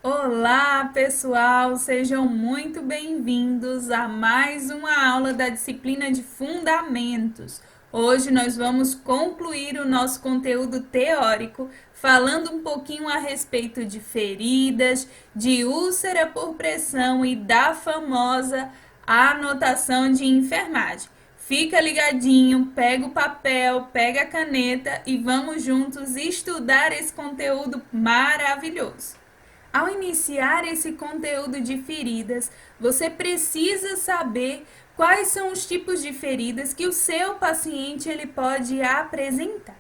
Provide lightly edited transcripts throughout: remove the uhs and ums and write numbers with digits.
Olá, pessoal! Sejam muito bem-vindos a mais uma aula da disciplina de Fundamentos. Hoje nós vamos concluir o nosso conteúdo teórico falando um pouquinho a respeito de feridas, de úlcera por pressão e da famosa anotação de enfermagem. Fica ligadinho, pega o papel, pega a caneta e vamos juntos estudar esse conteúdo maravilhoso. Ao iniciar esse conteúdo de feridas, você precisa saber quais são os tipos de feridas que o seu paciente ele pode apresentar.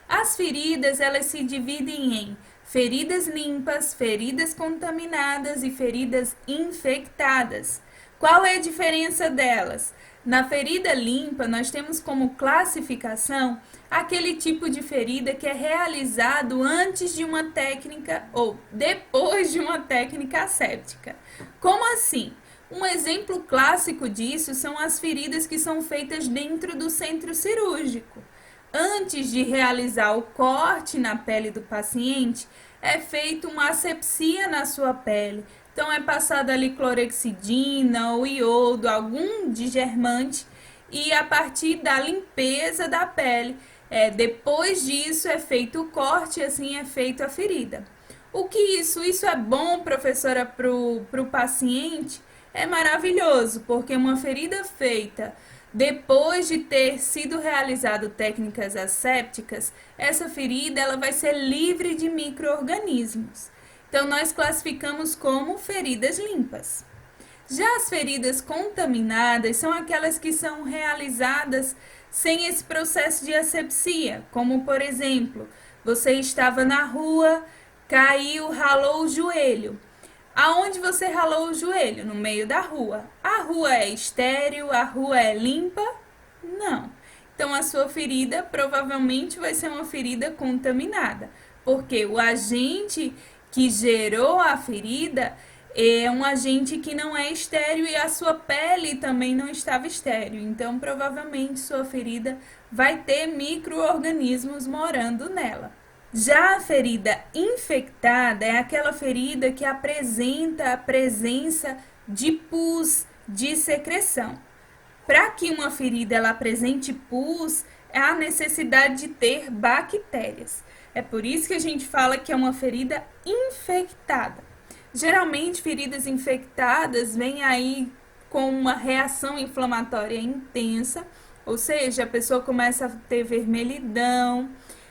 As feridas, elas se dividem em feridas limpas, feridas contaminadas e feridas infectadas. Qual é a diferença delas? Na ferida limpa, nós temos como classificação aquele tipo de ferida que é realizado antes de uma técnica ou depois de uma técnica asséptica. Como assim? Um exemplo clássico disso são as feridas que são feitas dentro do centro cirúrgico. Antes de realizar o corte na pele do paciente, é feita uma asepsia na sua pele. Então, é passado ali clorexidina ou iodo, algum digermante, e a partir da limpeza da pele, depois disso é feito o corte e assim é feita a ferida. O que isso? Isso é bom, professora, para o paciente? É maravilhoso, porque uma ferida feita depois de ter sido realizado técnicas assépticas, essa ferida ela vai ser livre de micro-organismos. Então, nós classificamos como feridas limpas. Já as feridas contaminadas são aquelas que são realizadas sem esse processo de asepsia, como por exemplo, você estava na rua, caiu, ralou o joelho. Aonde você ralou o joelho? No meio da rua. A rua é estéril? A rua é limpa? Não. Então a sua ferida provavelmente vai ser uma ferida contaminada, porque o agente que gerou a ferida é um agente que não é estéril e a sua pele também não estava estéril. Então provavelmente sua ferida vai ter micro-organismos morando nela. Já a ferida infectada é aquela ferida que apresenta a presença de pus, de secreção. Para que uma ferida ela apresente pus, há necessidade de ter bactérias. É por isso que a gente fala que é uma ferida infectada. Geralmente, feridas infectadas vêm aí com uma reação inflamatória intensa, ou seja, a pessoa começa a ter vermelhidão,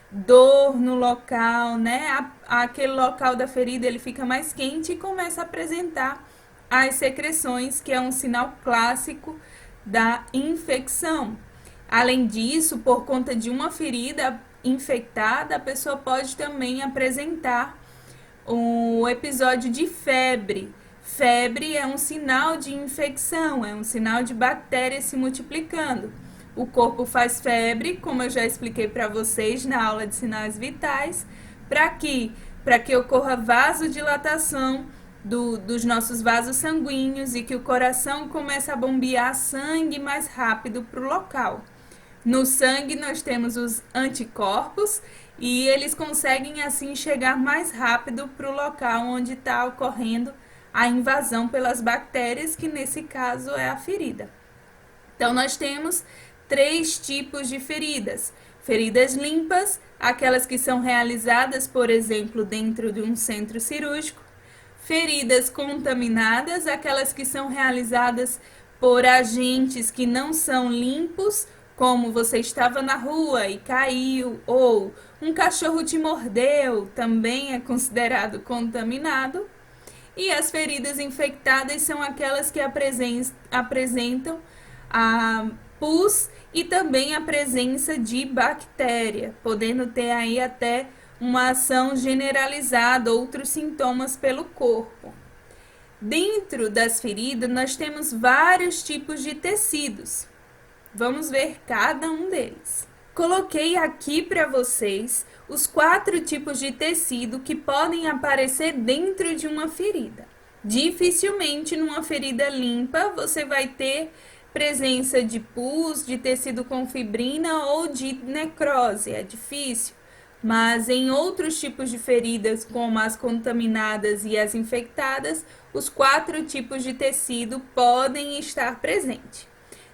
dor no local, né? Aquele local da ferida ele fica mais quente e começa a apresentar as secreções, que é um sinal clássico da infecção. Além disso, por conta de uma ferida infectada, a pessoa pode também apresentar um episódio de febre. Febre é um sinal de infecção, é um sinal de bactérias se multiplicando. O corpo faz febre, como eu já expliquei para vocês na aula de sinais vitais, para que ocorra vasodilatação dos nossos vasos sanguíneos e que o coração comece a bombear sangue mais rápido para o local. No sangue nós temos os anticorpos e eles conseguem assim chegar mais rápido para o local onde está ocorrendo a invasão pelas bactérias, que nesse caso é a ferida. Então nós temos 3 tipos de feridas. Feridas limpas, aquelas que são realizadas, por exemplo, dentro de um centro cirúrgico. Feridas contaminadas, aquelas que são realizadas por agentes que não são limpos, como você estava na rua e caiu, ou um cachorro te mordeu, também é considerado contaminado. E as feridas infectadas são aquelas que apresentam a pus e também a presença de bactéria, podendo ter aí até uma ação generalizada, outros sintomas pelo corpo. Dentro das feridas, nós temos vários tipos de tecidos. Vamos ver cada um deles. Coloquei aqui para vocês os 4 tipos de tecido que podem aparecer dentro de uma ferida. Dificilmente numa ferida limpa você vai ter presença de pus, de tecido com fibrina ou de necrose, é difícil. mas em outros tipos de feridas, como as contaminadas e as infectadas, os 4 tipos de tecido podem estar presentes.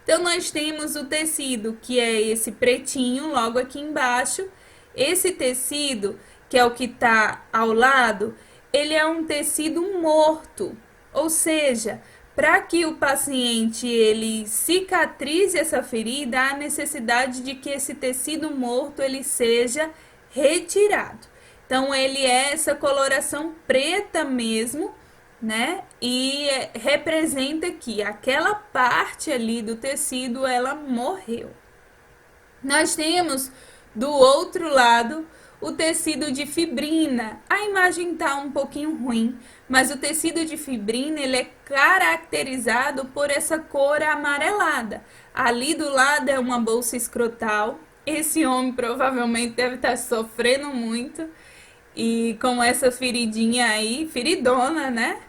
Então, nós temos o tecido, que é esse pretinho, logo aqui embaixo. Esse tecido, que é o que está ao lado, ele é um tecido morto, ou seja, para que o paciente ele cicatrize essa ferida, há necessidade de que esse tecido morto ele seja retirado. Então ele é essa coloração preta mesmo, né? E representa que aquela parte ali do tecido ela morreu. Nós temos do outro lado o tecido de fibrina. A imagem está um pouquinho ruim, mas o tecido de fibrina ele é caracterizado por essa cor amarelada. Ali do lado é uma bolsa escrotal. Esse homem provavelmente deve estar sofrendo muito e com essa feridinha aí, feridona, né?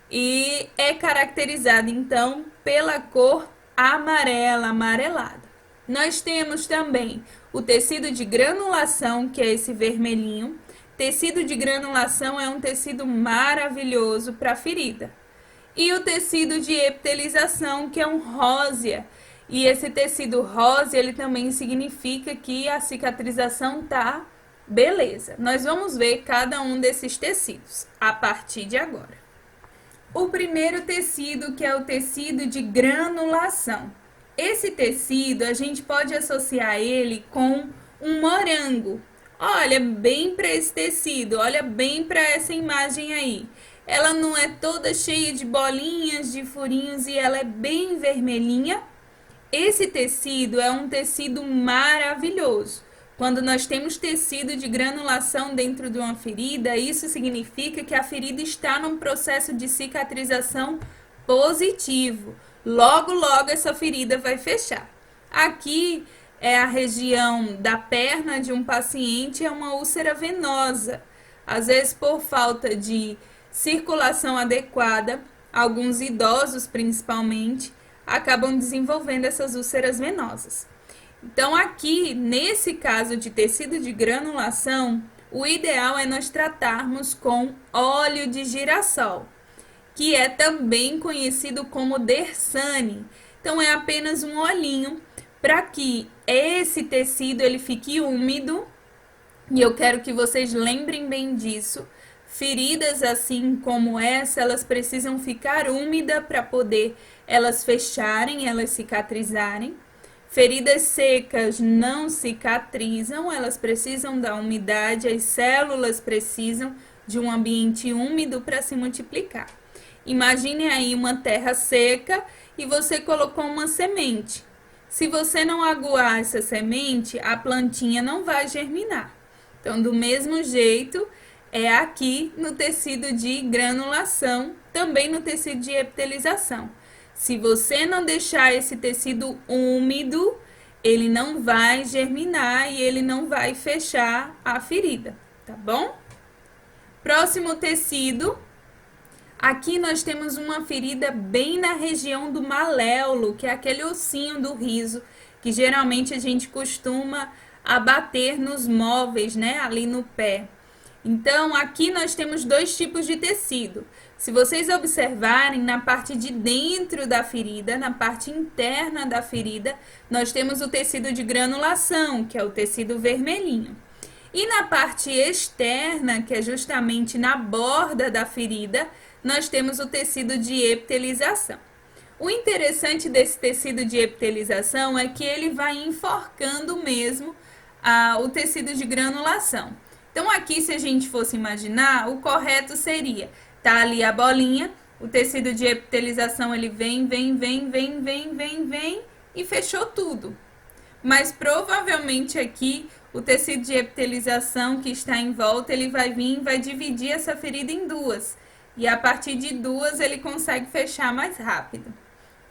E é caracterizado então pela cor amarela, amarelada. Nós temos também o tecido de granulação, que é esse vermelhinho. Tecido de granulação é um tecido maravilhoso para ferida. E o tecido de epitelização, que é um rósea. E esse tecido rósea, ele também significa que a cicatrização tá beleza. Nós vamos ver cada um desses tecidos a partir de agora. O primeiro tecido, que é o tecido de granulação. Esse tecido, a gente pode associar ele com um morango. Olha bem para esse tecido, olha bem para essa imagem aí. Ela não é toda cheia de bolinhas, de furinhos e ela é bem vermelhinha. Esse tecido é um tecido maravilhoso. Quando nós temos tecido de granulação dentro de uma ferida, isso significa que a ferida está num processo de cicatrização positivo. Logo, logo essa ferida vai fechar. Aqui é a região da perna de um paciente, é uma úlcera venosa. Às vezes, por falta de circulação adequada, alguns idosos principalmente, acabam desenvolvendo essas úlceras venosas. Então, aqui, nesse caso de tecido de granulação, o ideal é nós tratarmos com óleo de girassol, que é também conhecido como Dersane. Então, é apenas um olhinho para que esse tecido ele fique úmido. E eu quero que vocês lembrem bem disso. Feridas assim como essa, elas precisam ficar úmidas para poder elas fecharem, elas cicatrizarem. Feridas secas não cicatrizam, elas precisam da umidade, as células precisam de um ambiente úmido para se multiplicar. Imagine aí uma terra seca e você colocou uma semente. Se você não aguar essa semente, a plantinha não vai germinar. Então, do mesmo jeito, é aqui no tecido de granulação, também no tecido de epitelização. Se você não deixar esse tecido úmido, ele não vai germinar e ele não vai fechar a ferida, tá bom? Próximo tecido. Aqui nós temos uma ferida bem na região do maléolo, que é aquele ossinho do riso, que geralmente a gente costuma abater nos móveis, né, ali no pé. Então, aqui nós temos 2 tipos de tecido. Se vocês observarem, na parte de dentro da ferida, na parte interna da ferida, nós temos o tecido de granulação, que é o tecido vermelhinho. E na parte externa, que é justamente na borda da ferida, nós temos o tecido de epitelização. O interessante desse tecido de epitelização é que ele vai enforcando mesmo o tecido de granulação. Então, aqui, se a gente fosse imaginar, o correto seria, tá ali a bolinha, o tecido de epitelização, ele vem e fechou tudo. Mas, provavelmente, aqui, o tecido de epitelização que está em volta, ele vai vir e vai dividir essa ferida em 2. E, a partir de 2, ele consegue fechar mais rápido.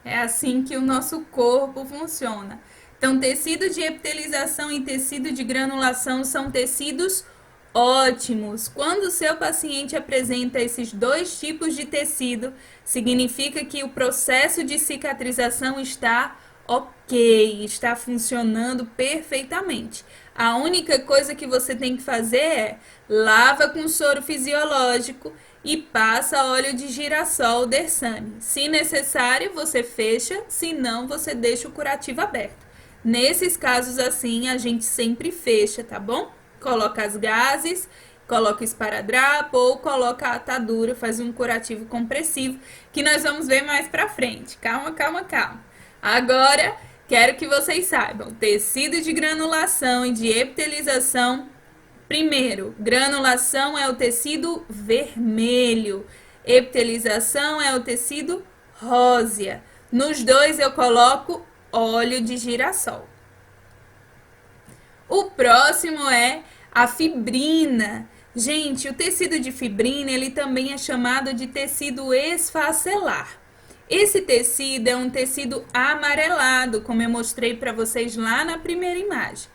É assim que o nosso corpo funciona. Então, tecido de epitelização e tecido de granulação são tecidos ótimos. Quando o seu paciente apresenta esses 2 tipos de tecido, significa que o processo de cicatrização está Ok, está funcionando perfeitamente. A única coisa que você tem que fazer é lava com soro fisiológico e passa óleo de girassol Dersane. Se necessário, você fecha, se não, você deixa o curativo aberto. Nesses casos assim, a gente sempre fecha, tá bom? Coloca as gases, coloca esparadrapo ou coloca a atadura, faz um curativo compressivo, que nós vamos ver mais pra frente. Calma, calma, calma. Agora, quero que vocês saibam, tecido de granulação e de epitelização. Primeiro, granulação é o tecido vermelho, epitelização é o tecido rósea. Nos dois eu coloco óleo de girassol. O próximo é a fibrina. Gente, o tecido de fibrina, ele também é chamado de tecido esfacelar. Esse tecido é um tecido amarelado, como eu mostrei para vocês lá na primeira imagem.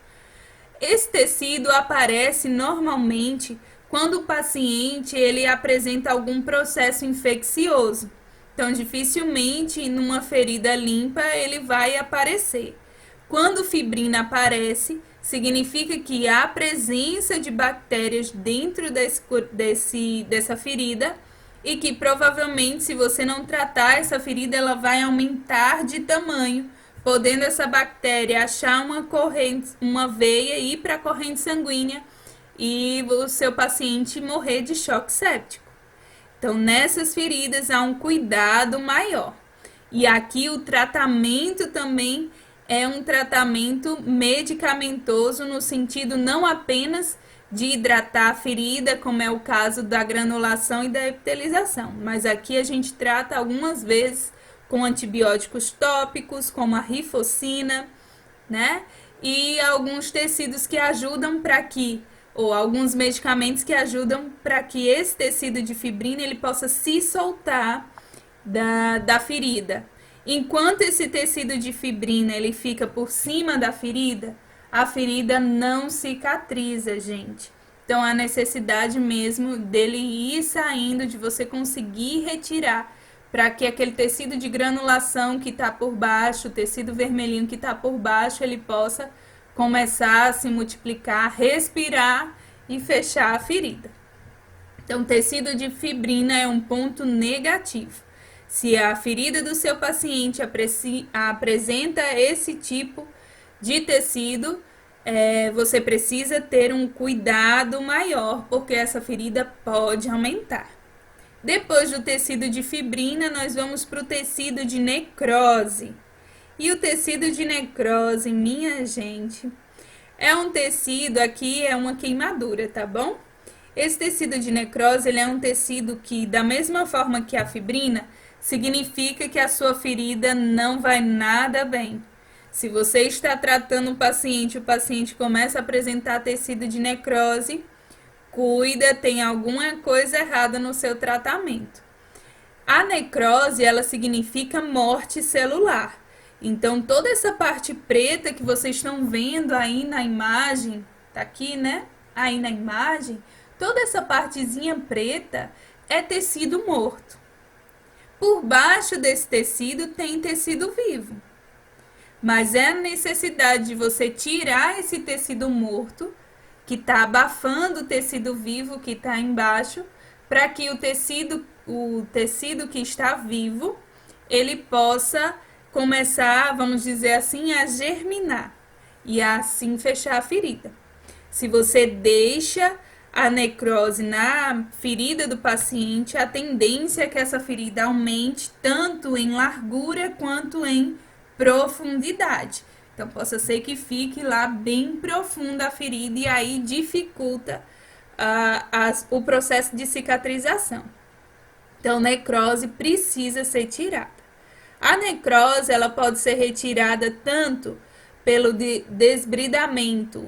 Esse tecido aparece normalmente quando o paciente ele apresenta algum processo infeccioso. Então, dificilmente numa ferida limpa ele vai aparecer. Quando fibrina aparece, significa que há presença de bactérias dentro dessa ferida e que provavelmente, se você não tratar essa ferida, ela vai aumentar de tamanho, podendo essa bactéria achar uma corrente, uma veia e ir para a corrente sanguínea e o seu paciente morrer de choque séptico. Então, nessas feridas há um cuidado maior. E aqui o tratamento também é um tratamento medicamentoso no sentido não apenas de hidratar a ferida, como é o caso da granulação e da epitelização, mas aqui a gente trata algumas vezes com antibióticos tópicos, como a rifocina, né? E alguns tecidos que ajudam para que, ou alguns medicamentos que ajudam para que esse tecido de fibrina ele possa se soltar da ferida. Enquanto esse tecido de fibrina ele fica por cima da ferida, a ferida não cicatriza, gente. Então, a necessidade mesmo dele ir saindo, de você conseguir retirar, para que aquele tecido de granulação que está por baixo, o tecido vermelhinho que está por baixo, ele possa começar a se multiplicar, respirar e fechar a ferida. Então, tecido de fibrina é um ponto negativo. Se a ferida do seu paciente apresenta esse tipo de tecido, você precisa ter um cuidado maior, porque essa ferida pode aumentar. Depois do tecido de fibrina, nós vamos para o tecido de necrose. E o tecido de necrose, minha gente, é um tecido aqui, é uma queimadura, tá bom? Esse tecido de necrose, ele é um tecido que, da mesma forma que a fibrina, significa que a sua ferida não vai nada bem. Se você está tratando o paciente começa a apresentar tecido de necrose, cuida, tem alguma coisa errada no seu tratamento. A necrose, ela significa morte celular. Então, toda essa parte preta que vocês estão vendo aí na imagem, tá aqui, né? Aí na imagem, toda essa partezinha preta é tecido morto. Por baixo desse tecido tem tecido vivo. Mas é a necessidade de você tirar esse tecido morto, que está abafando o tecido vivo que está embaixo, para que o tecido que está vivo, ele possa começar, vamos dizer assim, a germinar e assim fechar a ferida. Se você deixa a necrose na ferida do paciente, a tendência é que essa ferida aumente tanto em largura quanto em profundidade. Então, possa ser que fique lá bem profunda a ferida e aí dificulta o processo de cicatrização. Então, necrose precisa ser tirada. A necrose, ela pode ser retirada tanto pelo debridamento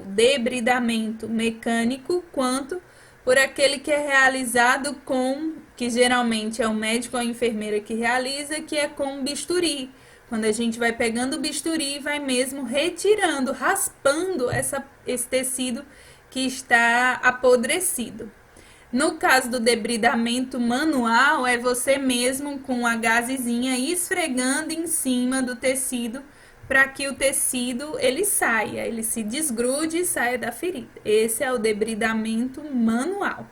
mecânico, quanto por aquele que é realizado que geralmente é o médico ou a enfermeira que realiza, que é com bisturi. Quando a gente vai pegando o bisturi e vai mesmo retirando, raspando esse tecido que está apodrecido. No caso do debridamento manual, é você mesmo com a gazezinha esfregando em cima do tecido para que o tecido ele saia, ele se desgrude e saia da ferida. Esse é o debridamento manual.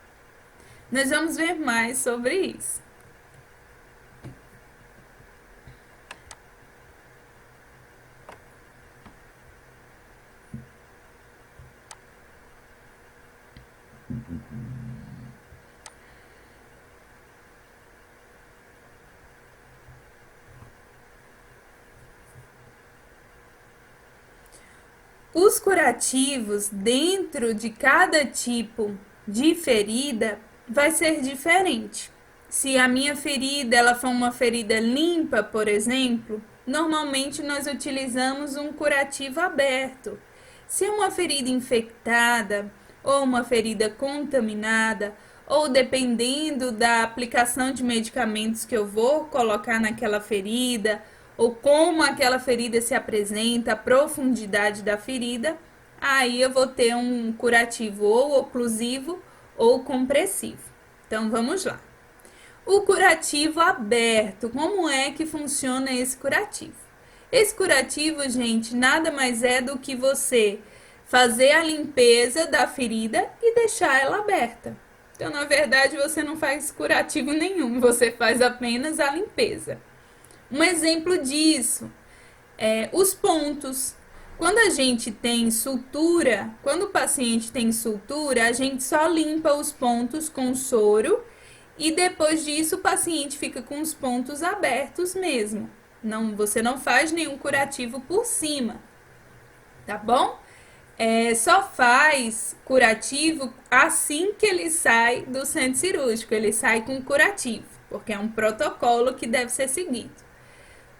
Nós vamos ver mais sobre isso. Os curativos dentro de cada tipo de ferida vai ser diferente. Se a minha ferida ela for uma ferida limpa, por exemplo, normalmente nós utilizamos um curativo aberto. Se é uma ferida infectada ou uma ferida contaminada, ou dependendo da aplicação de medicamentos que eu vou colocar naquela ferida, ou como aquela ferida se apresenta, a profundidade da ferida, aí eu vou ter um curativo ou oclusivo ou compressivo. Então vamos lá. O curativo aberto, como é que funciona esse curativo? Esse curativo, gente, nada mais é do que você fazer a limpeza da ferida e deixar ela aberta. Então, na verdade, você não faz curativo nenhum, você faz apenas a limpeza. Um exemplo disso é os pontos. Quando a gente tem sutura, quando o paciente tem sutura, a gente só limpa os pontos com soro e depois disso o paciente fica com os pontos abertos mesmo. Não, você não faz nenhum curativo por cima, tá bom? Só faz curativo assim que ele sai do centro cirúrgico, ele sai com curativo, porque é um protocolo que deve ser seguido.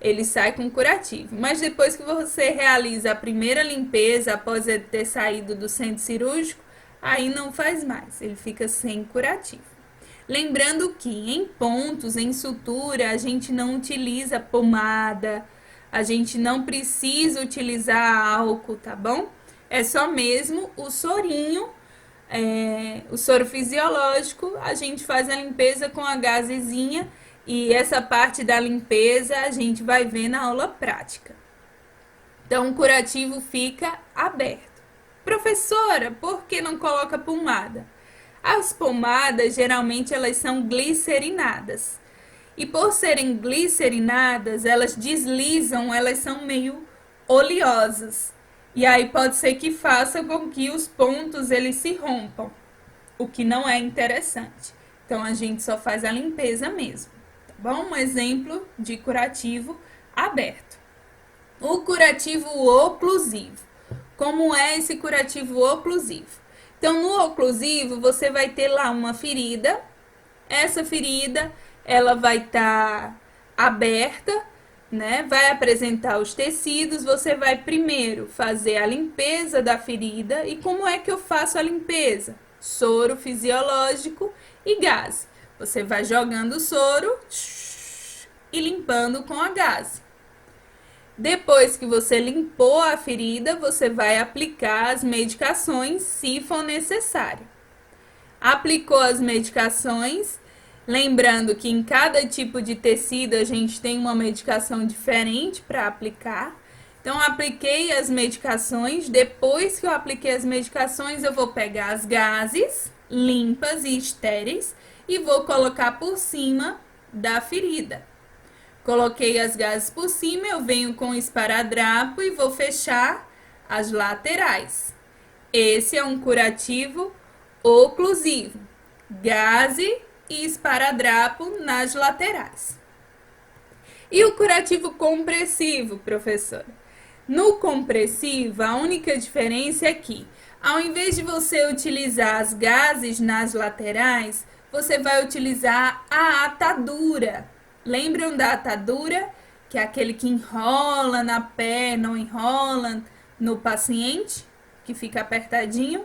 Ele sai com curativo. Mas depois que você realiza a primeira limpeza, após ele ter saído do centro cirúrgico, aí não faz mais, ele fica sem curativo. Lembrando que em pontos, em sutura, a gente não utiliza pomada, a gente não precisa utilizar álcool, tá bom? É só mesmo o sorinho, o soro fisiológico, a gente faz a limpeza com a gazezinha. E essa parte da limpeza a gente vai ver na aula prática. Então, o curativo fica aberto. Professora, por que não coloca pomada? As pomadas, geralmente, elas são glicerinadas. E por serem glicerinadas, elas deslizam, elas são meio oleosas. E aí pode ser que faça com que os pontos eles se rompam, o que não é interessante. Então, a gente só faz a limpeza mesmo. Bom, um exemplo de curativo aberto. O curativo oclusivo. Como é esse curativo oclusivo? Então, no oclusivo, você vai ter lá uma ferida. Essa ferida, ela vai estar aberta, né? Vai apresentar os tecidos. Você vai primeiro fazer a limpeza da ferida. E como é que eu faço a limpeza? Soro fisiológico e gás. Você vai jogando o soro e limpando com a gaze. Depois que você limpou a ferida, você vai aplicar as medicações se for necessário. Aplicou as medicações, lembrando que em cada tipo de tecido a gente tem uma medicação diferente para aplicar. Então, apliquei as medicações. Depois que eu apliquei as medicações, eu vou pegar as gases limpas e estéreis e vou colocar por cima da ferida. Coloquei as gases por cima, eu venho com o esparadrapo e vou fechar as laterais. Esse é um curativo oclusivo. Gaze e esparadrapo nas laterais. E o curativo compressivo, professora? No compressivo, a única diferença é que, ao invés de você utilizar as gases nas laterais, você vai utilizar a atadura. Lembram da atadura? Que é aquele que enrola na perna ou enrola no paciente, que fica apertadinho.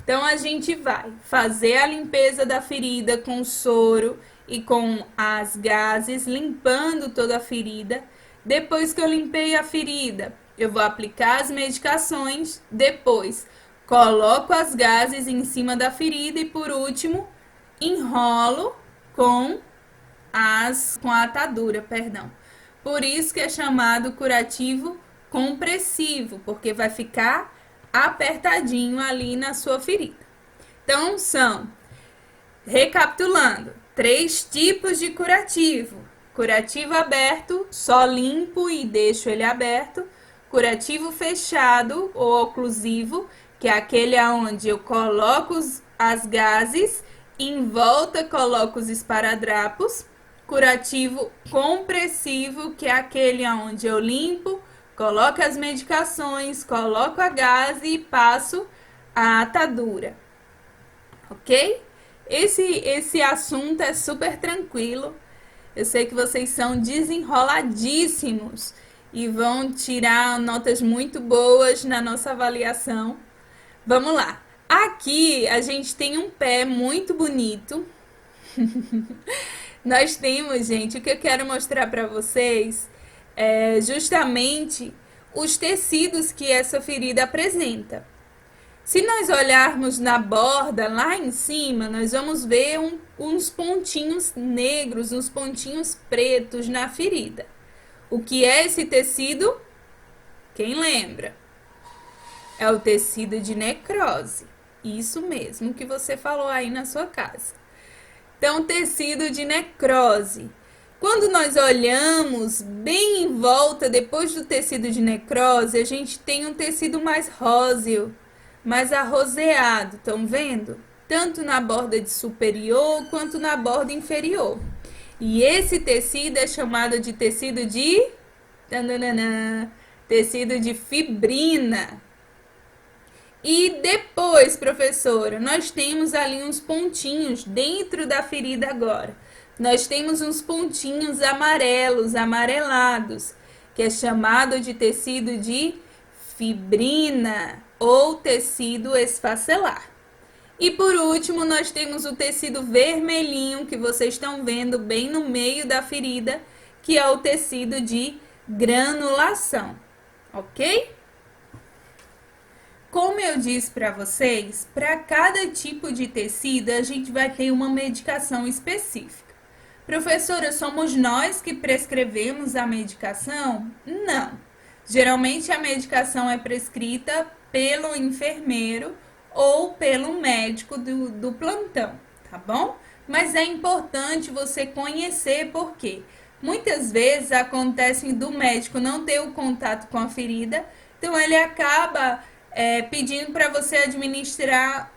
Então, a gente vai fazer a limpeza da ferida com soro e com as gases, limpando toda a ferida. Depois que eu limpei a ferida, eu vou aplicar as medicações. Depois, coloco as gases em cima da ferida e, por último, enrolo com a atadura, perdão. Por isso que é chamado curativo compressivo, porque vai ficar apertadinho ali na sua ferida. Então, recapitulando, 3 tipos de curativo. Curativo aberto, só limpo e deixo ele aberto. Curativo fechado ou oclusivo, que é aquele onde eu coloco as gases, em volta coloco os esparadrapos. Curativo compressivo, que é aquele onde eu limpo, coloco as medicações, coloco a gase e passo a atadura. Ok? Esse assunto é super tranquilo. Eu sei que vocês são desenroladíssimos e vão tirar notas muito boas na nossa avaliação. Vamos lá. Aqui a gente tem um pé muito bonito. Nós temos, gente, o que eu quero mostrar para vocês é justamente os tecidos que essa ferida apresenta. Se nós olharmos na borda lá em cima, nós vamos ver uns pontinhos negros, uns pontinhos pretos na ferida. O que é esse tecido? Quem lembra? É o tecido de necrose. Isso mesmo que você falou aí na sua casa. Então, tecido de necrose. Quando nós olhamos bem em volta, depois do tecido de necrose, a gente tem um tecido mais róseo, mais arroseado, estão vendo? Tanto na borda de superior quanto na borda inferior. E esse tecido é chamado de tecido de... tecido de fibrina. E depois, professora, nós temos ali uns pontinhos dentro da ferida agora. Nós temos uns pontinhos amarelos, amarelados, que é chamado de tecido de fibrina ou tecido esfacelar. E por último, nós temos o tecido vermelhinho, que vocês estão vendo bem no meio da ferida, que é o tecido de granulação, ok? Como eu disse para vocês, para cada tipo de tecido a gente vai ter uma medicação específica. Professora, somos nós que prescrevemos a medicação? Não. Geralmente a medicação é prescrita pelo enfermeiro ou pelo médico do plantão, tá bom? Mas é importante você conhecer por quê. Muitas vezes acontece do médico não ter o contato com a ferida, então ele acaba pedindo para você administrar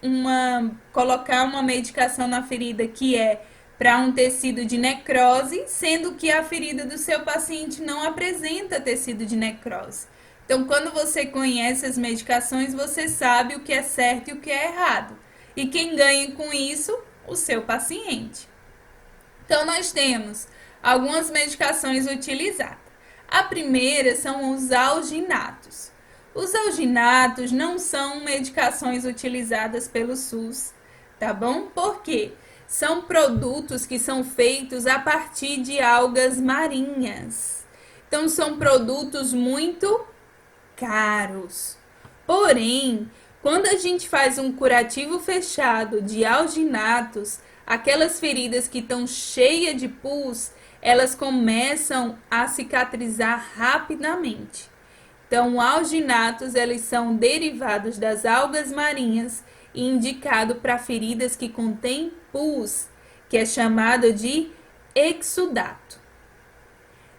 colocar uma medicação na ferida que é para um tecido de necrose, sendo que a ferida do seu paciente não apresenta tecido de necrose. Então, quando você conhece as medicações, você sabe o que é certo e o que é errado. E quem ganha com isso? O seu paciente. Então, nós temos algumas medicações utilizadas. A primeira são os alginatos. Os alginatos não são medicações utilizadas pelo SUS, tá bom? Por quê? São produtos que são feitos a partir de algas marinhas. Então, são produtos muito caros. Porém, quando a gente faz um curativo fechado de alginatos, aquelas feridas que estão cheias de pus, elas começam a cicatrizar rapidamente. Então, alginatos, eles são derivados das algas marinhas e indicado para feridas que contêm pus, que é chamado de exudato.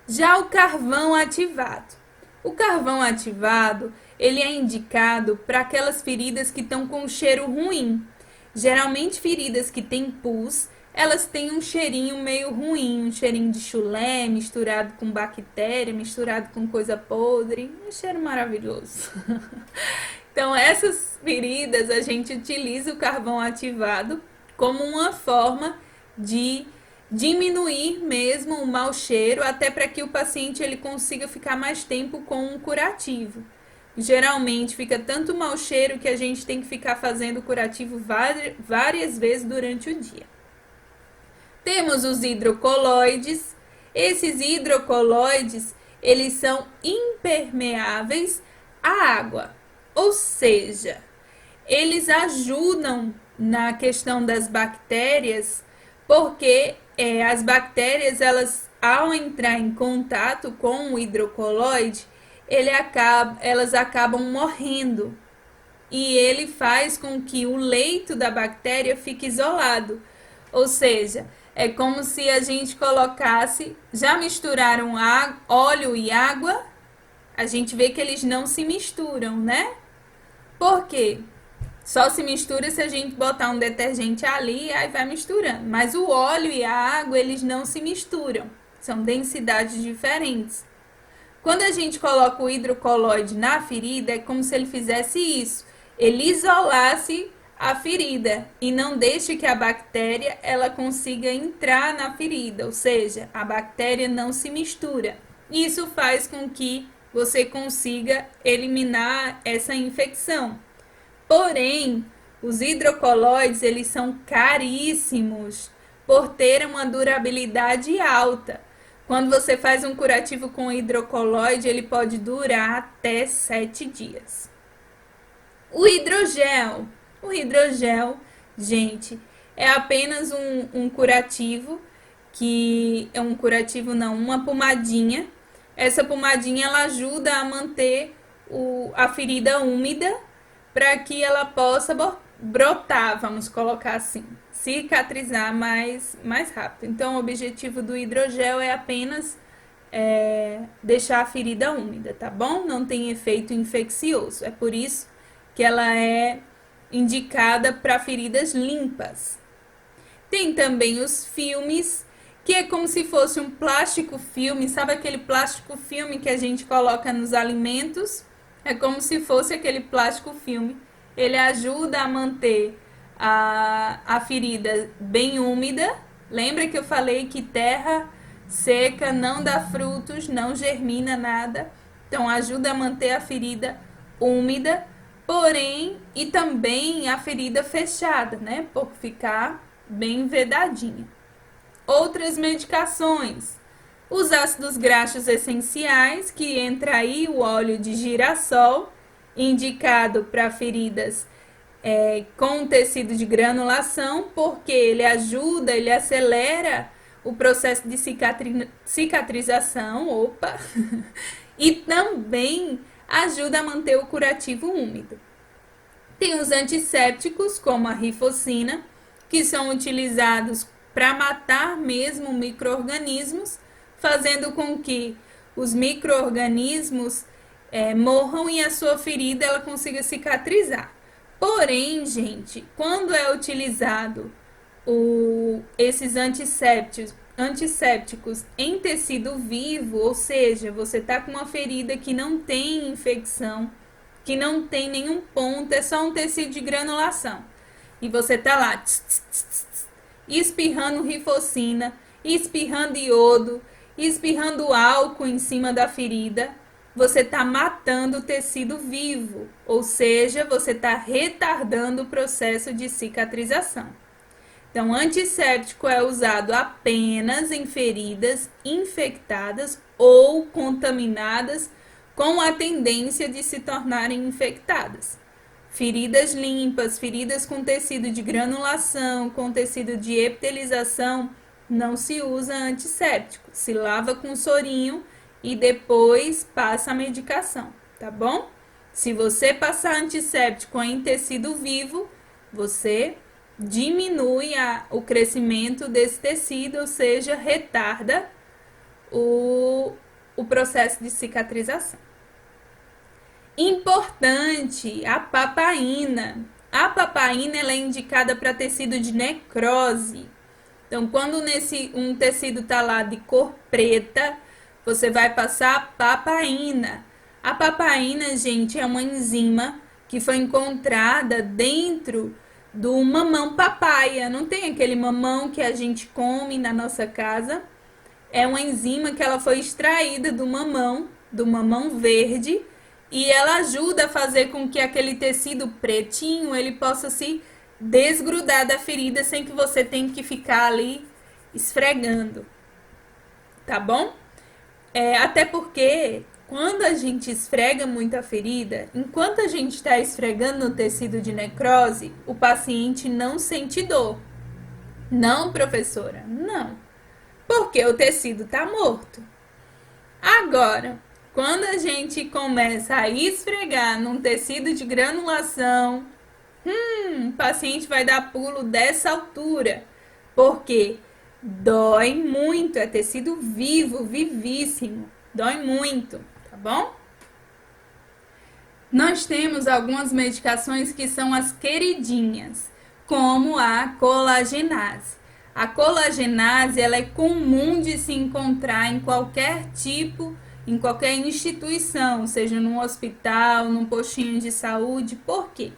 Já o carvão ativado. O carvão ativado, ele é indicado para aquelas feridas que estão com cheiro ruim. Geralmente, feridas que têm pus, elas têm um cheirinho meio ruim, um cheirinho de chulé misturado com bactéria, misturado com coisa podre, um cheiro maravilhoso. Então, essas feridas a gente utiliza o carvão ativado como uma forma de diminuir mesmo o mau cheiro, até para que o paciente ele consiga ficar mais tempo com um curativo. Geralmente fica tanto mau cheiro que a gente tem que ficar fazendo curativo várias vezes durante o dia. Temos os hidrocoloides. Esses hidrocoloides, eles são impermeáveis à água. Ou seja, eles ajudam na questão das bactérias, porque as bactérias, elas, ao entrar em contato com o hidrocoloide, elas acabam morrendo. E ele faz com que o leito da bactéria fique isolado. Ou seja, é como se a gente colocasse, já misturaram óleo e água, a gente vê que eles não se misturam, né? Por quê? Só se mistura se a gente botar um detergente ali, aí vai misturando. Mas o óleo e a água, eles não se misturam. São densidades diferentes. Quando a gente coloca o hidrocolóide na ferida, é como se ele fizesse isso. Ele isolasse a ferida e não deixe que a bactéria ela consiga entrar na ferida, ou seja, a bactéria não se mistura. Isso faz com que você consiga eliminar essa infecção. Porém, os hidrocolóides eles são caríssimos por ter uma durabilidade alta. Quando você faz um curativo com hidrocolóide, ele pode durar até 7 dias. O hidrogel. O hidrogel, gente, é apenas um curativo, que é um curativo não, uma pomadinha. Essa pomadinha ela ajuda a manter a ferida úmida para que ela possa brotar, vamos colocar assim, cicatrizar mais rápido. Então, o objetivo do hidrogel é apenas deixar a ferida úmida, tá bom? Não tem efeito infeccioso. É por isso que ela é indicada para feridas limpas. Tem também os filmes, que é como se fosse um plástico filme, sabe aquele plástico filme que a gente coloca nos alimentos? É como se fosse aquele plástico filme. Ele ajuda a manter a ferida bem úmida. Lembra que eu falei que terra seca não dá frutos, não germina nada. Então ajuda a manter a ferida úmida, porém, e também a ferida fechada, né? Por ficar bem vedadinha. Outras medicações. Os ácidos graxos essenciais, que entra aí o óleo de girassol, indicado para feridas com tecido de granulação, porque ele ajuda, ele acelera o processo de cicatrização, e também ajuda a manter o curativo úmido. Tem os antissépticos, como a rifocina, que são utilizados para matar mesmo micro-organismos, fazendo com que os micro-organismos morram e a sua ferida ela consiga cicatrizar. Porém, gente, quando é utilizado esses antissépticos em tecido vivo, ou seja, você está com uma ferida que não tem infecção, que não tem nenhum ponto, é só um tecido de granulação. E você tá lá espirrando rifocina, espirrando iodo, espirrando álcool em cima da ferida, você está matando o tecido vivo, ou seja, você está retardando o processo de cicatrização. Então, antisséptico é usado apenas em feridas infectadas ou contaminadas com a tendência de se tornarem infectadas. Feridas limpas, feridas com tecido de granulação, com tecido de epitelização, não se usa antisséptico. Se lava com sorinho e depois passa a medicação, tá bom? Se você passar antisséptico em tecido vivo, você diminui o crescimento desse tecido, ou seja, retarda o processo de cicatrização. Importante, a papaina. A papaina ela é indicada para tecido de necrose. Então, quando um tecido está lá de cor preta, você vai passar a papaina. A papaina, gente, é uma enzima que foi encontrada dentro do mamão papaya. Não tem aquele mamão que a gente come na nossa casa? É uma enzima que ela foi extraída do mamão verde, e ela ajuda a fazer com que aquele tecido pretinho ele possa se desgrudar da ferida sem que você tenha que ficar ali esfregando, tá bom? Até porque quando a gente esfrega muito a ferida, enquanto a gente está esfregando no tecido de necrose, o paciente não sente dor. Não, professora, não. Porque o tecido está morto. Agora, quando a gente começa a esfregar num tecido de granulação, o paciente vai dar pulo dessa altura, porque dói muito, é tecido vivo, vivíssimo, dói muito, tá bom? Nós temos algumas medicações que são as queridinhas, como a colagenase. A colagenase, ela é comum de se encontrar em qualquer tipo, em qualquer instituição, seja num hospital, num postinho de saúde. Por quê?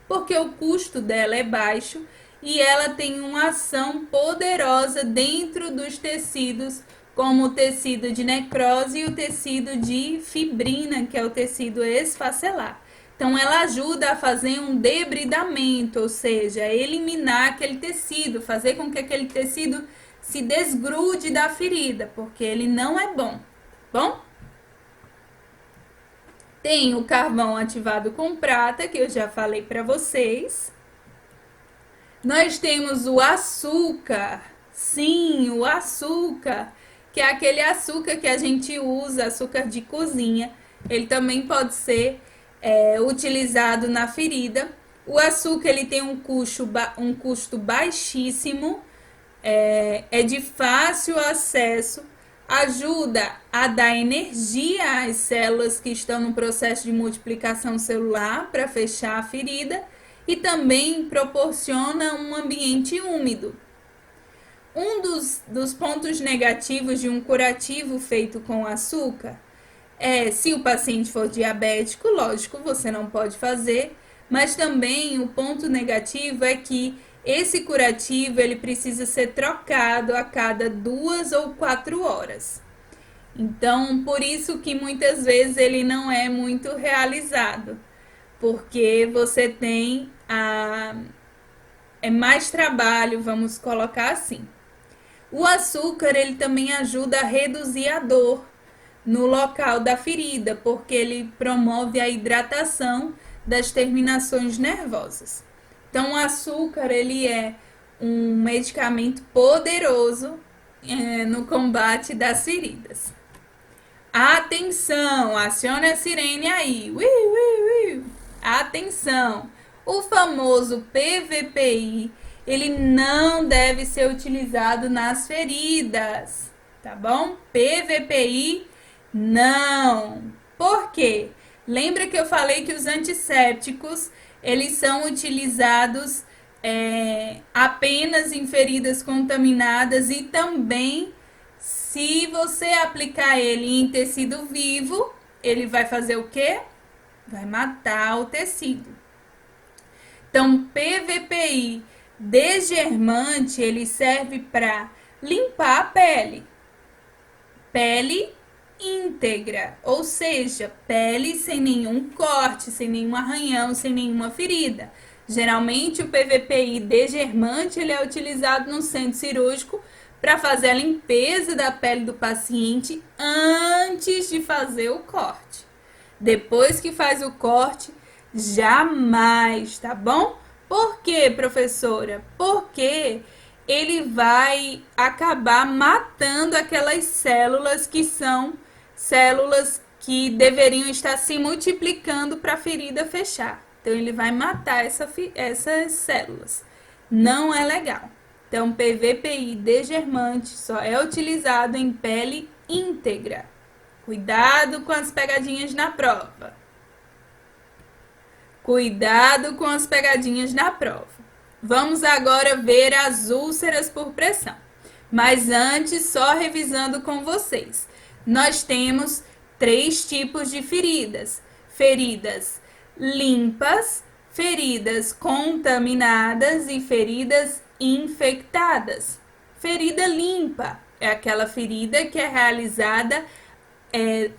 Porque o custo dela é baixo e ela tem uma ação poderosa dentro dos tecidos, como o tecido de necrose e o tecido de fibrina, que é o tecido esfacelar. Então, ela ajuda a fazer um debridamento, ou seja, eliminar aquele tecido, fazer com que aquele tecido se desgrude da ferida, porque ele não é bom, bom? Tem o carvão ativado com prata, que eu já falei para vocês. Nós temos o açúcar, sim, o açúcar, que é aquele açúcar que a gente usa, açúcar de cozinha. Ele também pode ser utilizado na ferida. O açúcar ele tem um custo baixíssimo, é de fácil acesso, ajuda a dar energia às células que estão no processo de multiplicação celular para fechar a ferida e também proporciona um ambiente úmido. Um dos pontos negativos de um curativo feito com açúcar se o paciente for diabético, lógico, você não pode fazer, mas também o ponto negativo é que esse curativo ele precisa ser trocado a cada 2 ou 4 horas. Então, por isso que muitas vezes ele não é muito realizado, porque você tem mais trabalho, vamos colocar assim. O açúcar ele também ajuda a reduzir a dor no local da ferida, porque ele promove a hidratação das terminações nervosas. Então, o açúcar ele é um medicamento poderoso no combate das feridas. Atenção, acione a sirene aí. Ui, ui, ui. Atenção, o famoso PVPI, ele não deve ser utilizado nas feridas, tá bom? PVPI não. Por quê? Lembra que eu falei que os antissépticos, eles são utilizados apenas em feridas contaminadas e também se você aplicar ele em tecido vivo, ele vai fazer o quê? Vai matar o tecido. Então, PVPI desgermante, ele serve para limpar a pele. Pele íntegra, ou seja, pele sem nenhum corte, sem nenhum arranhão, sem nenhuma ferida. Geralmente o PVPI desgermante ele é utilizado no centro cirúrgico para fazer a limpeza da pele do paciente antes de fazer o corte. Depois que faz o corte, jamais, tá bom? Por quê, professora? Porque ele vai acabar matando aquelas células que são células que deveriam estar se multiplicando para a ferida fechar. Então, ele vai matar essas células. Não é legal. Então, PVPI desgermante só é utilizado em pele íntegra. Cuidado com as pegadinhas na prova. Cuidado com as pegadinhas na prova. Vamos agora ver as úlceras por pressão. Mas antes, só revisando com vocês. Nós temos 3 tipos de feridas. Feridas limpas, feridas contaminadas e feridas infectadas. Ferida limpa é aquela ferida que é realizada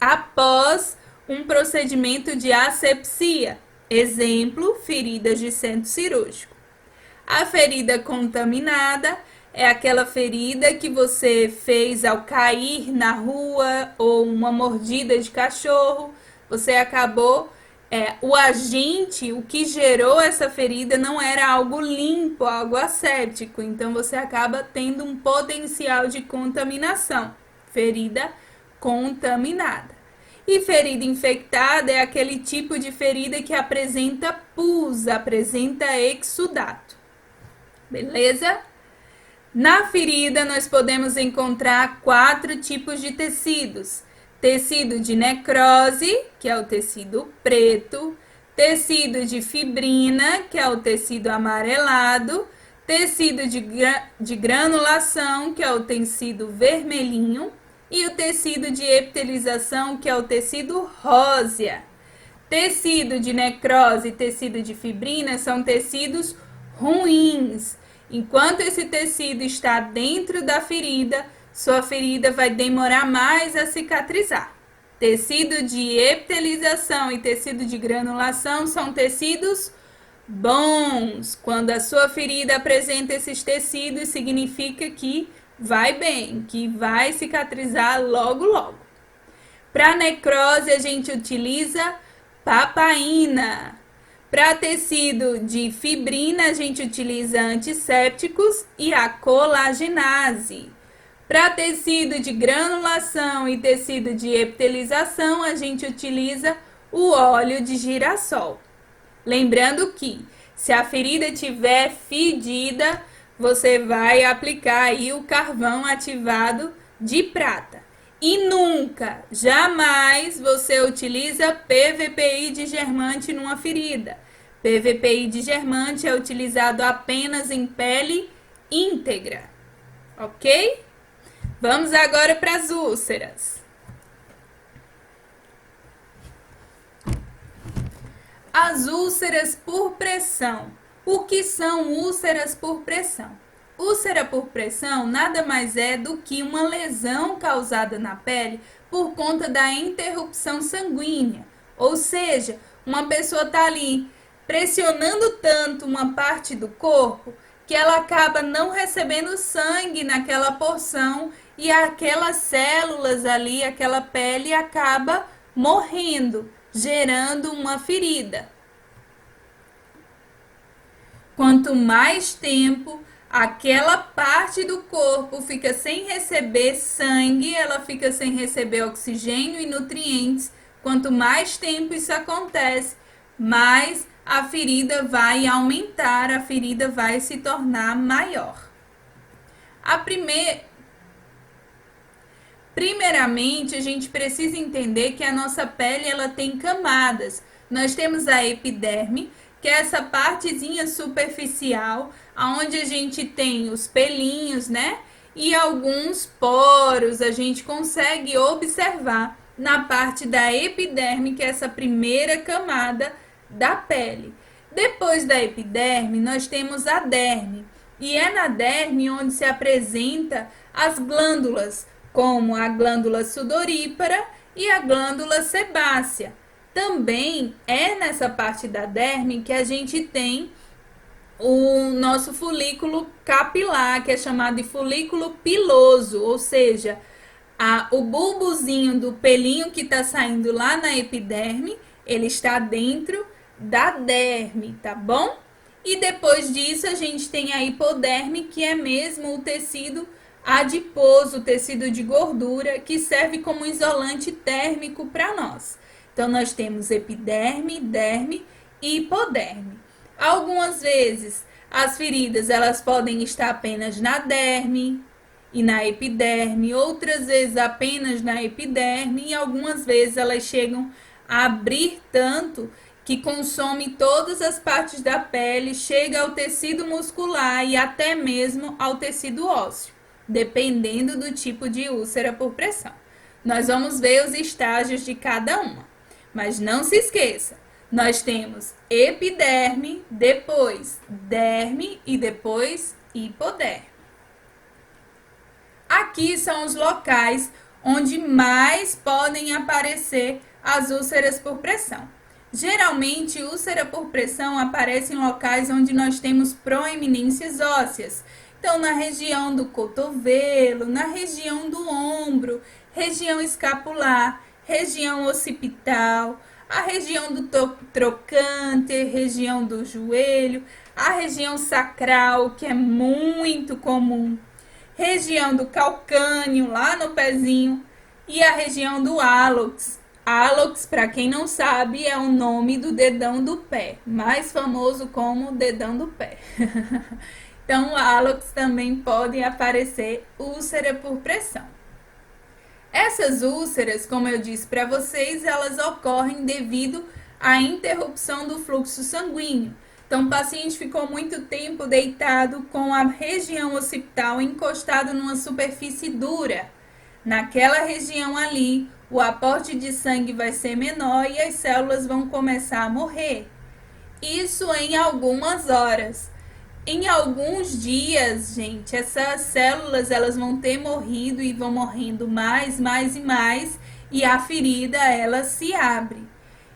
após um procedimento de asepsia. Exemplo, feridas de centro cirúrgico. A ferida contaminada é aquela ferida que você fez ao cair na rua ou uma mordida de cachorro. Você acabou, o agente, o que gerou essa ferida não era algo limpo, algo asséptico. Então, você acaba tendo um potencial de contaminação. Ferida contaminada. E ferida infectada é aquele tipo de ferida que apresenta pus, apresenta exudato. Beleza? Na ferida, nós podemos encontrar 4 tipos de tecidos. Tecido de necrose, que é o tecido preto. Tecido de fibrina, que é o tecido amarelado. Tecido de granulação, que é o tecido vermelhinho. E o tecido de epitelização, que é o tecido rósea. Tecido de necrose e tecido de fibrina são tecidos ruins. Enquanto esse tecido está dentro da ferida, sua ferida vai demorar mais a cicatrizar. Tecido de epitelização e tecido de granulação são tecidos bons. Quando a sua ferida apresenta esses tecidos, significa que vai bem, que vai cicatrizar logo, logo. Para necrose, a gente utiliza papaina. Para tecido de fibrina, a gente utiliza antissépticos e a colagenase. Para tecido de granulação e tecido de epitelização, a gente utiliza o óleo de girassol. Lembrando que, se a ferida tiver fedida, você vai aplicar aí o carvão ativado de prata. E nunca, jamais você utiliza PVPI digermante numa ferida. PVPI digermante é utilizado apenas em pele íntegra, ok? Vamos agora para as úlceras. As úlceras por pressão. O que são úlceras por pressão? Úlcera por pressão nada mais é do que uma lesão causada na pele por conta da interrupção sanguínea. Ou seja, uma pessoa está ali pressionando tanto uma parte do corpo que ela acaba não recebendo sangue naquela porção e aquelas células ali, aquela pele acaba morrendo, gerando uma ferida. Quanto mais tempo aquela parte do corpo fica sem receber sangue, ela fica sem receber oxigênio e nutrientes. Quanto mais tempo isso acontece, mais a ferida vai aumentar, a ferida vai se tornar maior. Primeiramente, a gente precisa entender que a nossa pele ela tem camadas. Nós temos a epiderme, que é essa partezinha superficial, onde a gente tem os pelinhos, né? E alguns poros, a gente consegue observar na parte da epiderme, que é essa primeira camada da pele. Depois da epiderme, nós temos a derme, e é na derme onde se apresenta as glândulas, como a glândula sudorípara e a glândula sebácea. Também é nessa parte da derme que a gente tem o nosso folículo capilar, que é chamado de folículo piloso, ou seja, o bulbozinho do pelinho que está saindo lá na epiderme, ele está dentro da derme, tá bom? E depois disso a gente tem a hipoderme, que é mesmo o tecido adiposo, o tecido de gordura, que serve como isolante térmico para nós. Então, nós temos epiderme, derme e hipoderme. Algumas vezes, as feridas elas podem estar apenas na derme e na epiderme, outras vezes apenas na epiderme, e algumas vezes elas chegam a abrir tanto que consome todas as partes da pele, chega ao tecido muscular e até mesmo ao tecido ósseo, dependendo do tipo de úlcera por pressão. Nós vamos ver os estágios de cada uma. Mas não se esqueça, nós temos epiderme, depois derme e depois hipoderme. Aqui são os locais onde mais podem aparecer as úlceras por pressão. Geralmente, úlcera por pressão aparece em locais onde nós temos proeminências ósseas. Então, na região do cotovelo, na região do ombro, região escapular, região occipital, a região do trocânter, região do joelho, a região sacral, que é muito comum, região do calcâneo, lá no pezinho, e a região do hálux, Hallux, para quem não sabe, é o nome do dedão do pé, mais famoso como dedão do pé. Então, hallux também podem aparecer úlcera por pressão. Essas úlceras, como eu disse para vocês, elas ocorrem devido à interrupção do fluxo sanguíneo. Então, o paciente ficou muito tempo deitado com a região occipital encostado numa superfície dura. Naquela região ali, o aporte de sangue vai ser menor e as células vão começar a morrer. Isso em algumas horas. Em alguns dias, gente, essas células elas vão ter morrido e vão morrendo mais e mais, e a ferida ela se abre.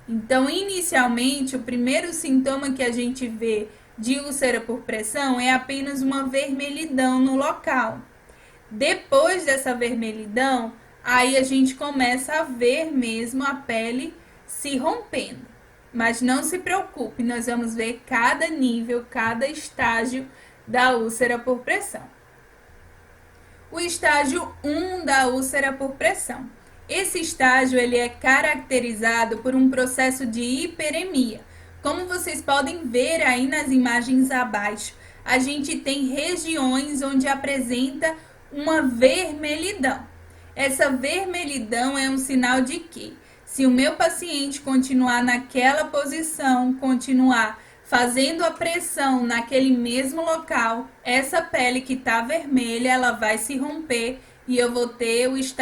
Então, inicialmente, o primeiro sintoma que a gente vê de úlcera por pressão é apenas uma vermelhidão no local. Depois dessa vermelhidão, aí a gente começa a ver mesmo a pele se rompendo. Mas não se preocupe, nós vamos ver cada nível, cada estágio da úlcera por pressão. O estágio 1 da úlcera por pressão. Esse estágio ele é caracterizado por um processo de hiperemia. Como vocês podem ver aí nas imagens abaixo, a gente tem regiões onde apresenta uma vermelhidão. Essa vermelhidão é um sinal de que, se o meu paciente continuar naquela posição, continuar fazendo a pressão naquele mesmo local, essa pele que está vermelha, ela vai se romper e eu vou ter os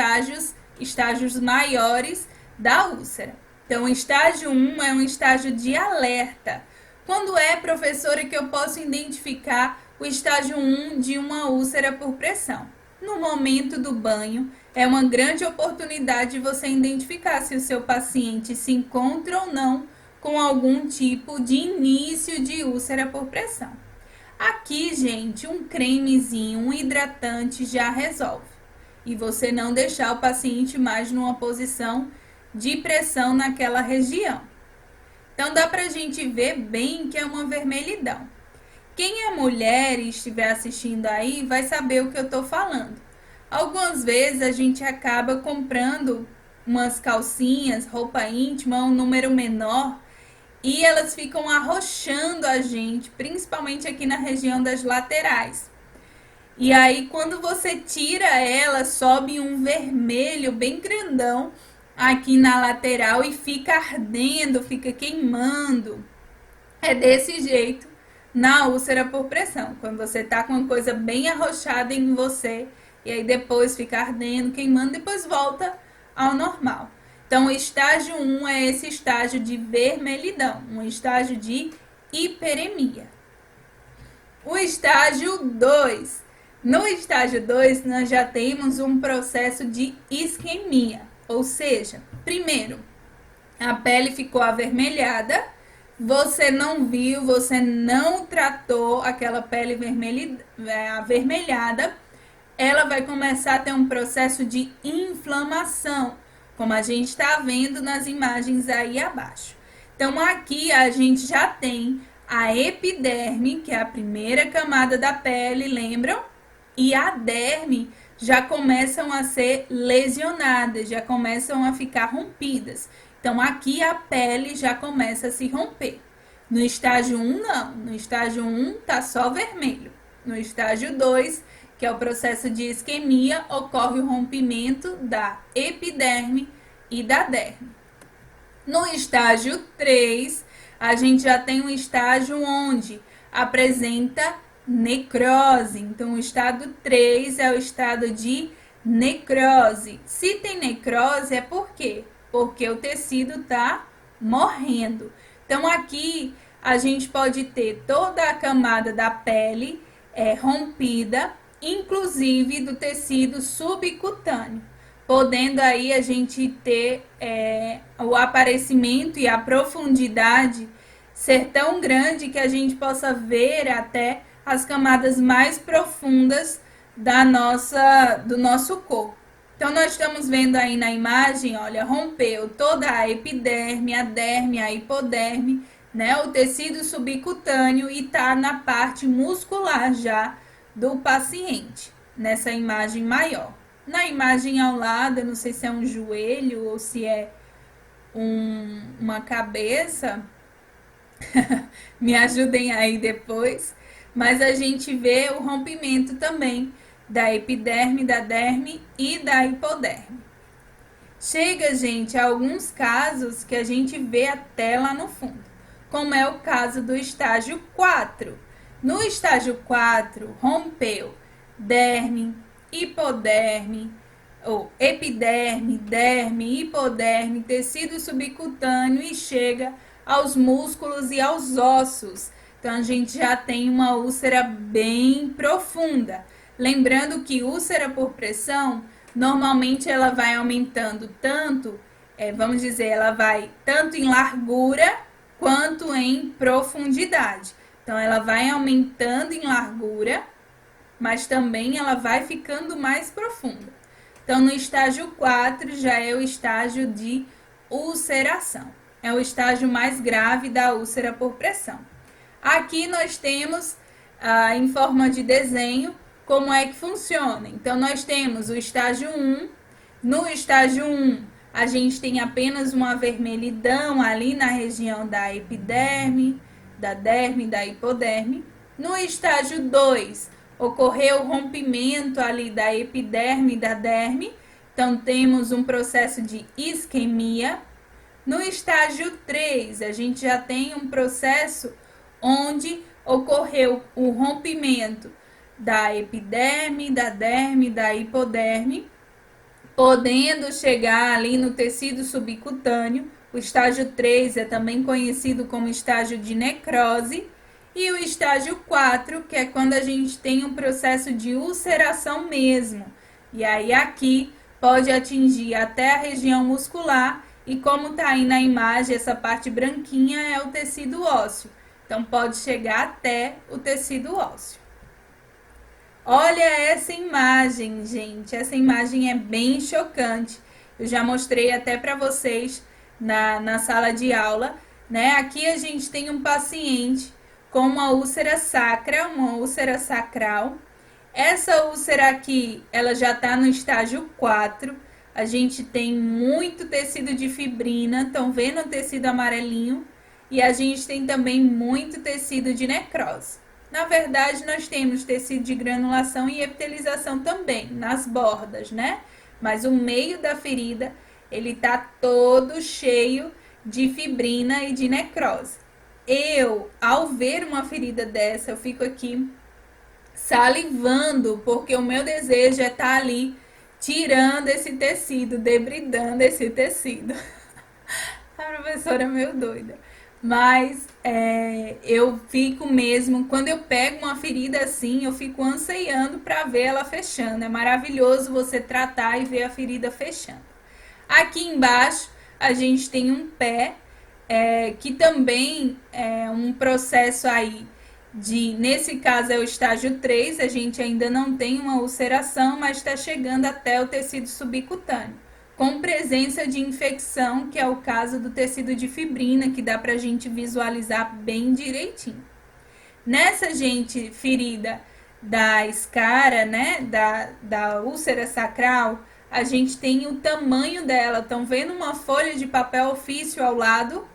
estágios maiores da úlcera. Então, o estágio 1 é um estágio de alerta. Quando é, professora, que eu posso identificar o estágio 1 de uma úlcera por pressão? No momento do banho, é uma grande oportunidade de você identificar se o seu paciente se encontra ou não com algum tipo de início de úlcera por pressão. Aqui, gente, um cremezinho, um hidratante já resolve. E você não deixar o paciente mais numa posição de pressão naquela região. Então, dá pra gente ver bem que é uma vermelhidão. Quem é mulher e estiver assistindo aí vai saber o que eu estou falando. Algumas vezes a gente acaba comprando umas calcinhas, roupa íntima, um número menor, e elas ficam arrochando a gente, principalmente aqui na região das laterais. E aí, quando você tira ela, sobe um vermelho bem grandão aqui na lateral e fica ardendo, fica queimando. É desse jeito na úlcera por pressão, quando você tá com uma coisa bem arrochada em você, e aí depois fica ardendo, queimando, depois volta ao normal. Então, o estágio 1 é esse estágio de vermelhidão, um estágio de hiperemia. O estágio 2. No estágio 2, nós já temos um processo de isquemia, ou seja, primeiro, a pele ficou avermelhada, você não viu, você não tratou aquela pele avermelhada, ela vai começar a ter um processo de inflamação, como a gente está vendo nas imagens aí abaixo. Então, aqui a gente já tem a epiderme, que é a primeira camada da pele, lembram? E a derme já começam a ser lesionadas, já começam a ficar rompidas. Então, aqui a pele já começa a se romper. No estágio 1, não. No estágio 1, tá só vermelho. No estágio 2, que é o processo de isquemia, ocorre o rompimento da epiderme e da derme. No estágio 3, a gente já tem um estágio onde apresenta necrose. Então, o estado 3 é o estado de necrose. Se tem necrose, é por quê? Porque o tecido está morrendo. Então, aqui a gente pode ter toda a camada da pele rompida, inclusive do tecido subcutâneo, podendo aí a gente ter o aparecimento e a profundidade ser tão grande que a gente possa ver até as camadas mais profundas do nosso corpo. Então, nós estamos vendo aí na imagem, olha, rompeu toda a epiderme, a derme, a hipoderme, né, o tecido subcutâneo e tá na parte muscular já do paciente, nessa imagem maior. Na imagem ao lado, eu não sei se é um joelho ou se é uma cabeça, me ajudem aí depois, mas a gente vê o rompimento também da epiderme, da derme e da hipoderme. Chega, gente, a alguns casos que a gente vê até lá no fundo, como é o caso do estágio 4. No estágio 4, rompeu derme, hipoderme, ou epiderme, derme, hipoderme, tecido subcutâneo e chega aos músculos e aos ossos. Então a gente já tem uma úlcera bem profunda. Lembrando que úlcera por pressão, normalmente ela vai aumentando tanto, vamos dizer, ela vai tanto em largura quanto em profundidade. Então ela vai aumentando em largura, mas também ela vai ficando mais profunda. Então, no estágio 4 já é o estágio de ulceração. É o estágio mais grave da úlcera por pressão. Aqui nós temos, em forma de desenho, como é que funciona. Então, nós temos o estágio 1. No estágio 1, a gente tem apenas uma vermelhidão ali na região da epiderme, da derme, da hipoderme. No estágio 2, ocorreu o rompimento ali da epiderme e da derme, então temos um processo de isquemia. No estágio 3, a gente já tem um processo onde ocorreu o rompimento da epiderme, da derme, da hipoderme, podendo chegar ali no tecido subcutâneo. O estágio 3 é também conhecido como estágio de necrose. E o estágio 4, que é quando a gente tem um processo de ulceração mesmo. E aí aqui pode atingir até a região muscular e como está aí na imagem, essa parte branquinha é o tecido ósseo. Então pode chegar até o tecido ósseo. Olha essa imagem, gente. Essa imagem é bem chocante. Eu já mostrei até para vocês na sala de aula, né? Aqui a gente tem um paciente com uma úlcera sacra, uma úlcera sacral. Essa úlcera aqui, ela já está no estágio 4. A gente tem muito tecido de fibrina, estão vendo o tecido amarelinho? E a gente tem também muito tecido de necrose. Na verdade, nós temos tecido de granulação e epitelização também, nas bordas, né? Mas o meio da ferida, ele tá todo cheio de fibrina e de necrose. Ao ver uma ferida dessa, eu fico aqui salivando, porque o meu desejo é estar ali tirando esse tecido, debridando esse tecido. A professora é meio doida. Mas eu fico mesmo, quando eu pego uma ferida assim, eu fico ansiando para ver ela fechando. É maravilhoso você tratar e ver a ferida fechando. Aqui embaixo a gente tem um pé, que também é um processo aí nesse caso é o estágio 3, a gente ainda não tem uma ulceração, mas está chegando até o tecido subcutâneo, com presença de infecção, que é o caso do tecido de fibrina, que dá para a gente visualizar bem direitinho. Nessa, gente, ferida da escara, né, da úlcera sacral, a gente tem o tamanho dela. Estão vendo uma folha de papel ofício ao lado?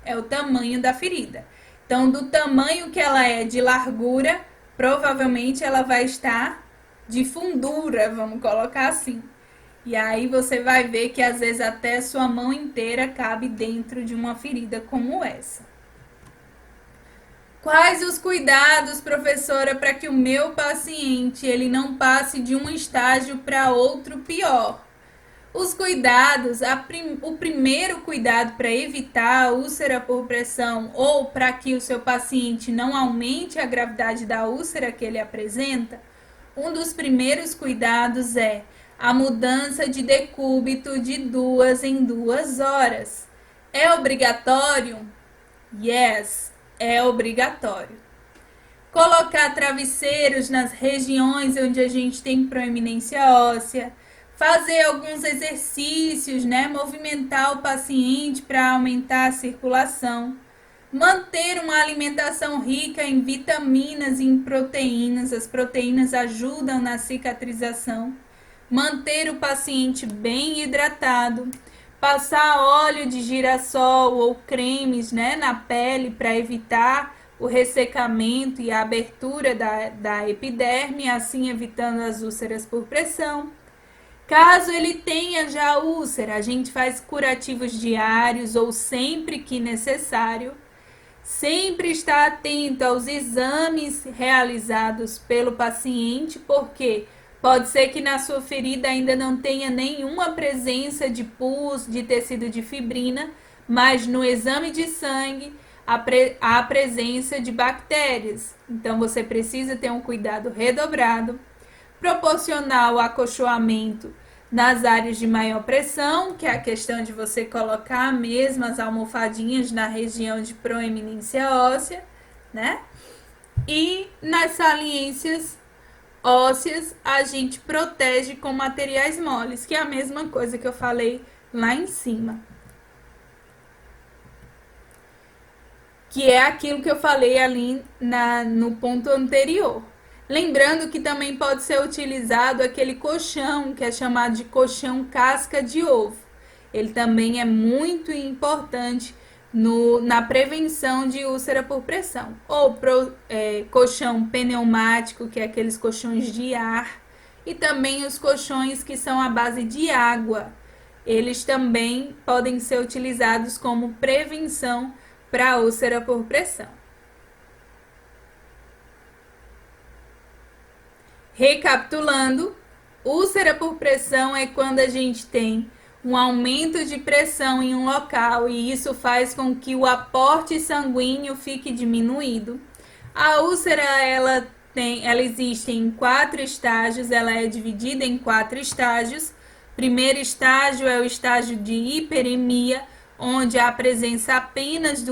É o tamanho da ferida. Então, do tamanho que ela é de largura, provavelmente ela vai estar de fundura, vamos colocar assim. E aí você vai ver que às vezes até sua mão inteira cabe dentro de uma ferida como essa. Quais os cuidados, professora, para que o meu paciente ele não passe de um estágio para outro pior? Os cuidados, o primeiro cuidado para evitar a úlcera por pressão ou para que o seu paciente não aumente a gravidade da úlcera que ele apresenta, um dos primeiros cuidados é a mudança de decúbito de 2 em 2 horas. É obrigatório? Yes, é obrigatório. Colocar travesseiros nas regiões onde a gente tem proeminência óssea, fazer alguns exercícios, né? Movimentar o paciente para aumentar a circulação, manter uma alimentação rica em vitaminas e em proteínas. As proteínas ajudam na cicatrização. Manter o paciente bem hidratado, passar óleo de girassol ou cremes, né, na pele para evitar o ressecamento e a abertura da epiderme, assim evitando as úlceras por pressão. Caso ele tenha já úlcera, a gente faz curativos diários ou sempre que necessário. Sempre estar atento aos exames realizados pelo paciente, porque pode ser que na sua ferida ainda não tenha nenhuma presença de pus, de tecido de fibrina, mas no exame de sangue há a presença de bactérias. Então você precisa ter um cuidado redobrado, proporcionar o acolchoamento nas áreas de maior pressão, que é a questão de você colocar mesmo as almofadinhas na região de proeminência óssea, né? E nas saliências ósseas a gente protege com materiais moles, que é a mesma coisa que eu falei lá em cima. Que é aquilo que eu falei ali no ponto anterior. Lembrando que também pode ser utilizado aquele colchão, que é chamado de colchão casca de ovo. Ele também é muito importante na prevenção de úlcera por pressão. Ou colchão pneumático, que é aqueles colchões de ar. E também os colchões que são à base de água. Eles também podem ser utilizados como prevenção para úlcera por pressão. Recapitulando, úlcera por pressão é quando a gente tem um aumento de pressão em um local e isso faz com que o aporte sanguíneo fique diminuído. A úlcera ela existe em 4 estágios, ela é dividida em 4 estágios. Primeiro estágio é o estágio de hiperemia, onde há a presença apenas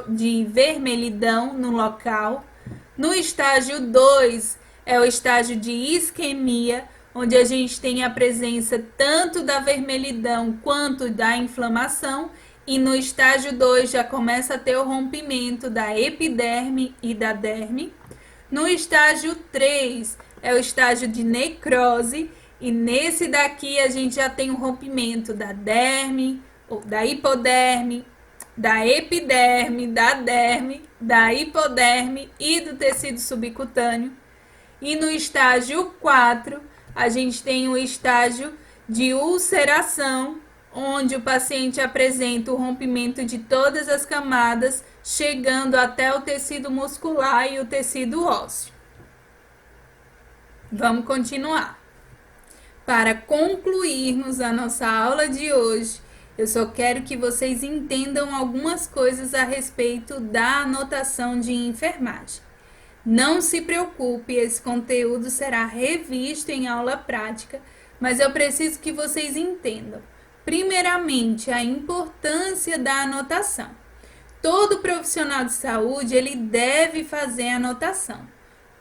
de vermelhidão no local. No estágio 2 é o estágio de isquemia, onde a gente tem a presença tanto da vermelhidão quanto da inflamação. E no estágio 2 já começa a ter o rompimento da epiderme e da derme. No estágio 3 é o estágio de necrose, e nesse daqui a gente já tem o rompimento da derme, da hipoderme, da epiderme, da derme, da hipoderme e do tecido subcutâneo. E no estágio 4, a gente tem o estágio de ulceração, onde o paciente apresenta o rompimento de todas as camadas, chegando até o tecido muscular e o tecido ósseo. Vamos continuar. Para concluirmos a nossa aula de hoje, eu só quero que vocês entendam algumas coisas a respeito da anotação de enfermagem. Não se preocupe, esse conteúdo será revisto em aula prática, mas eu preciso que vocês entendam. Primeiramente, a importância da anotação. Todo profissional de saúde, ele deve fazer anotação.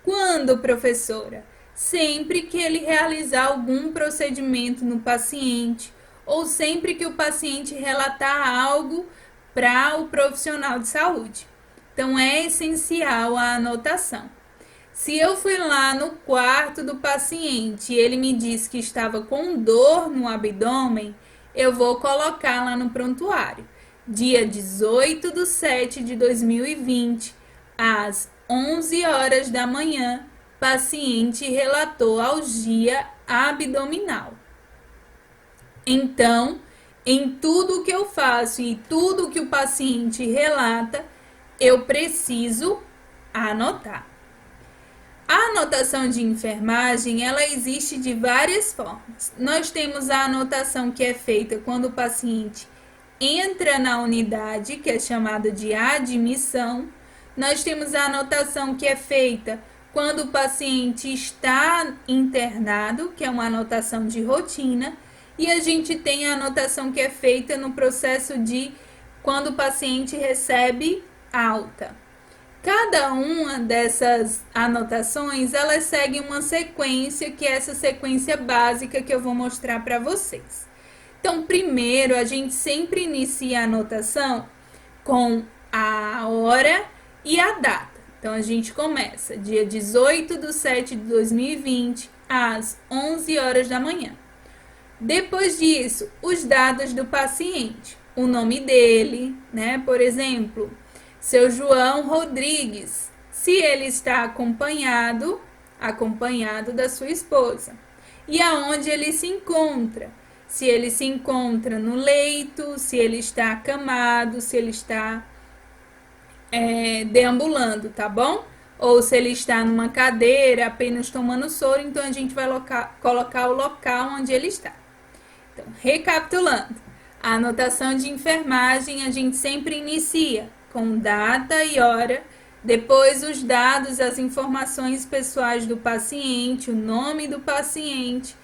Quando, professora? Sempre que ele realizar algum procedimento no paciente ou sempre que o paciente relatar algo para o profissional de saúde. Então, é essencial a anotação. Se eu fui lá no quarto do paciente e ele me disse que estava com dor no abdômen, eu vou colocar lá no prontuário. Dia 18/7/2020, às 11 horas da manhã, paciente relatou algia abdominal. Então, em tudo que eu faço e tudo que o paciente relata, eu preciso anotar. A anotação de enfermagem, ela existe de várias formas. Nós temos a anotação que é feita quando o paciente entra na unidade, que é chamada de admissão. Nós temos a anotação que é feita quando o paciente está internado, que é uma anotação de rotina. E a gente tem a anotação que é feita no processo de quando o paciente recebe alta. Cada uma dessas anotações, elas seguem uma sequência, que é essa sequência básica que eu vou mostrar para vocês. Então, primeiro, a gente sempre inicia a anotação com a hora e a data. Então, a gente começa dia 18/7/2020, às 11 horas da manhã. Depois disso, os dados do paciente, o nome dele, né? Por exemplo, seu João Rodrigues, se ele está acompanhado da sua esposa. E aonde ele se encontra? Se ele se encontra no leito, se ele está acamado, se ele está deambulando, tá bom? Ou se ele está numa cadeira apenas tomando soro, então a gente vai colocar o local onde ele está. Então, recapitulando, a anotação de enfermagem a gente sempre inicia com data e hora, depois os dados, as informações pessoais do paciente, o nome do paciente,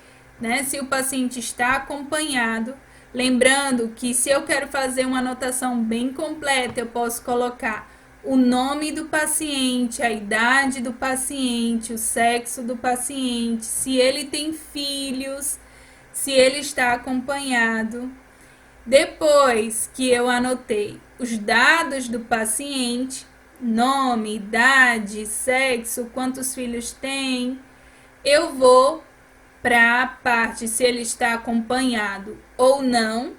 né? Se o paciente está acompanhado. Lembrando que se eu quero fazer uma anotação bem completa, eu posso colocar o nome do paciente, a idade do paciente, o sexo do paciente, se ele tem filhos, se ele está acompanhado. Depois que eu anotei os dados do paciente, nome, idade, sexo, quantos filhos tem, eu vou para a parte se ele está acompanhado ou não.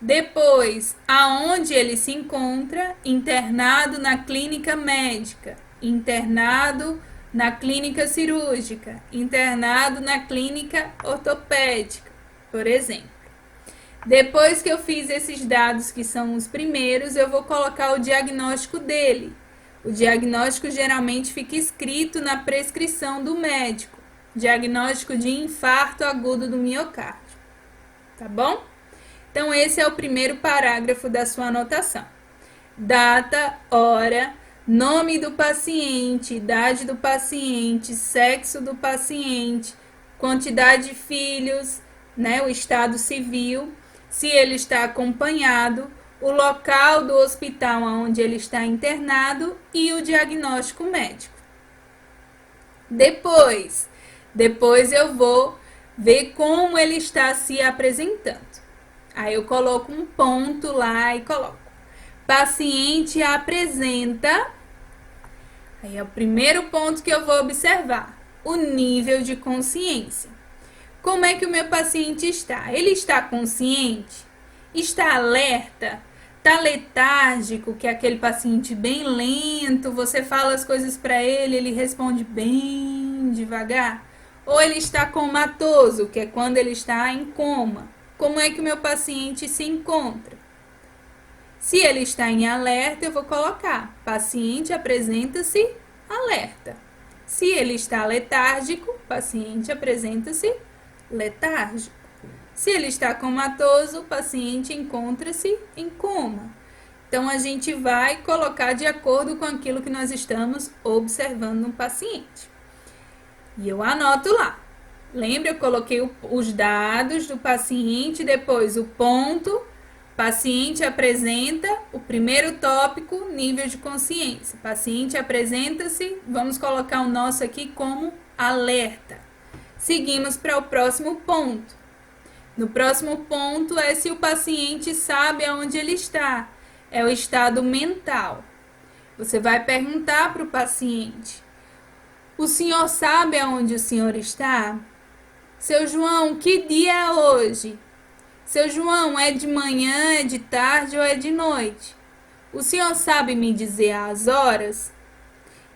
Depois, aonde ele se encontra, internado na clínica médica, internado na clínica cirúrgica, internado na clínica ortopédica, por exemplo. Depois que eu fiz esses dados, que são os primeiros, eu vou colocar o diagnóstico dele. O diagnóstico geralmente fica escrito na prescrição do médico. Diagnóstico de infarto agudo do miocárdio. Tá bom? Então, esse é o primeiro parágrafo da sua anotação. Data, hora, nome do paciente, idade do paciente, sexo do paciente, quantidade de filhos, né, o estado civil, se ele está acompanhado, o local do hospital onde ele está internado e o diagnóstico médico. Depois eu vou ver como ele está se apresentando. Aí eu coloco um ponto lá e coloco: paciente apresenta. Aí é o primeiro ponto que eu vou observar: o nível de consciência. Como é que o meu paciente está? Ele está consciente? Está alerta? Está letárgico, que é aquele paciente bem lento, você fala as coisas para ele, ele responde bem devagar? Ou ele está comatoso, que é quando ele está em coma? Como é que o meu paciente se encontra? Se ele está em alerta, eu vou colocar: paciente apresenta-se alerta. Se ele está letárgico, paciente apresenta-se letárgico. Se ele está comatoso, o paciente encontra-se em coma. Então, a gente vai colocar de acordo com aquilo que nós estamos observando no paciente. E eu anoto lá. Lembra, eu coloquei os dados do paciente, depois o ponto, paciente apresenta, o primeiro tópico, nível de consciência. Paciente apresenta-se, vamos colocar o nosso aqui como alerta. Seguimos para o próximo ponto. No próximo ponto é se o paciente sabe aonde ele está. É o estado mental. Você vai perguntar para o paciente: o senhor sabe aonde o senhor está? Seu João, que dia é hoje? Seu João, é de manhã, é de tarde ou é de noite? O senhor sabe me dizer as horas?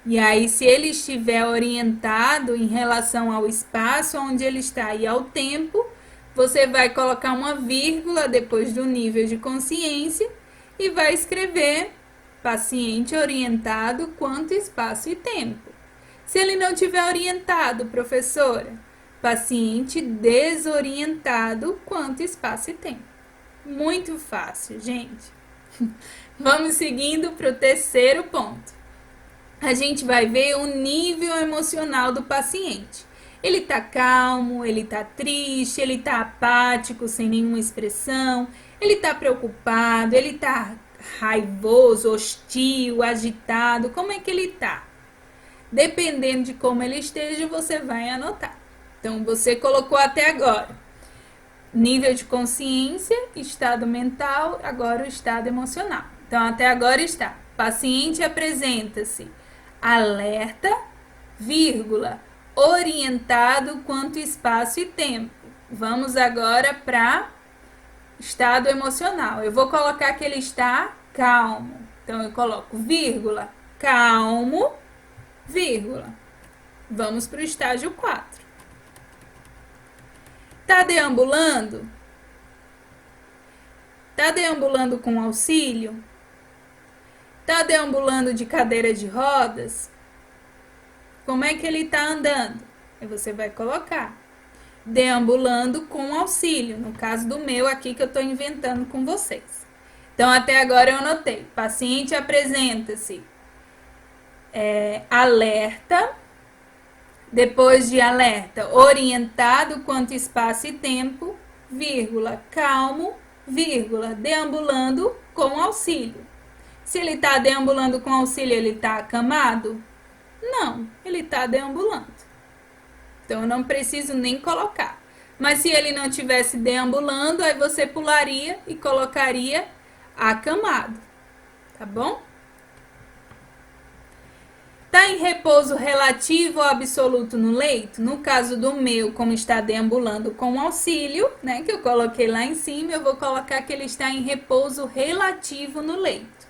E aí, se ele estiver orientado em relação ao espaço onde ele está e ao tempo, você vai colocar uma vírgula depois do nível de consciência e vai escrever paciente orientado quanto espaço e tempo. Se ele não tiver orientado, professora, paciente desorientado quanto espaço e tempo. Muito fácil, gente. Vamos seguindo para o terceiro ponto. A gente vai ver o nível emocional do paciente. Ele tá calmo, ele tá triste, ele tá apático, sem nenhuma expressão, ele tá preocupado, ele tá raivoso, hostil, agitado. Como é que ele tá? Dependendo de como ele esteja, você vai anotar. Então, você colocou até agora nível de consciência, estado mental, agora o estado emocional. Então, até agora está: paciente apresenta-se alerta, vírgula, orientado quanto espaço e tempo. Vamos agora para estado emocional. Eu vou colocar que ele está calmo. Então, eu coloco vírgula, calmo, vírgula. Vamos para o estágio 4. Tá deambulando? Tá deambulando com auxílio? Tá deambulando de cadeira de rodas? Como é que ele tá andando? Aí você vai colocar deambulando com auxílio. No caso do meu aqui que eu tô inventando com vocês. Então, até agora eu anotei. Paciente apresenta-se alerta. Depois de alerta, orientado quanto espaço e tempo, vírgula, calmo, vírgula, deambulando com auxílio. Se ele está deambulando com auxílio, ele está acamado? Não, ele está deambulando. Então, eu não preciso nem colocar. Mas se ele não estivesse deambulando, aí você pularia e colocaria acamado. Tá bom? Está em repouso relativo ou absoluto no leito? No caso do meu, como está deambulando com auxílio, né, que eu coloquei lá em cima, eu vou colocar que ele está em repouso relativo no leito.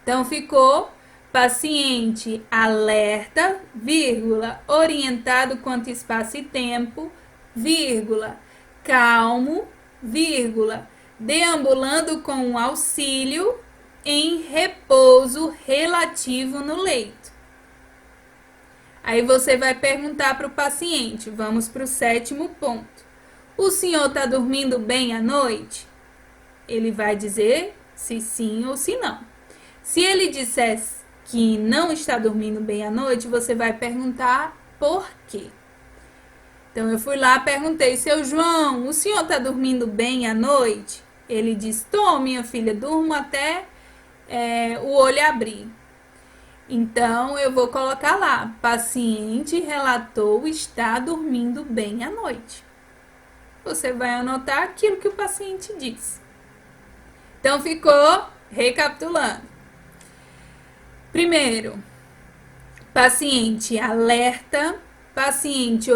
Então, ficou paciente alerta, vírgula, orientado quanto espaço e tempo, vírgula, calmo, vírgula, deambulando com auxílio, em repouso relativo no leito. Aí você vai perguntar para o paciente, vamos para o 7º ponto. O senhor está dormindo bem à noite? Ele vai dizer se sim ou se não. Se ele disser que não está dormindo bem à noite, você vai perguntar por quê. Então, eu fui lá, perguntei, seu João, o senhor está dormindo bem à noite? Ele disse, tô, minha filha, durmo até o olho abrir. Então, eu vou colocar lá, paciente relatou estar dormindo bem à noite. Você vai anotar aquilo que o paciente disse. Então, ficou, recapitulando. Primeiro, paciente alerta, paciente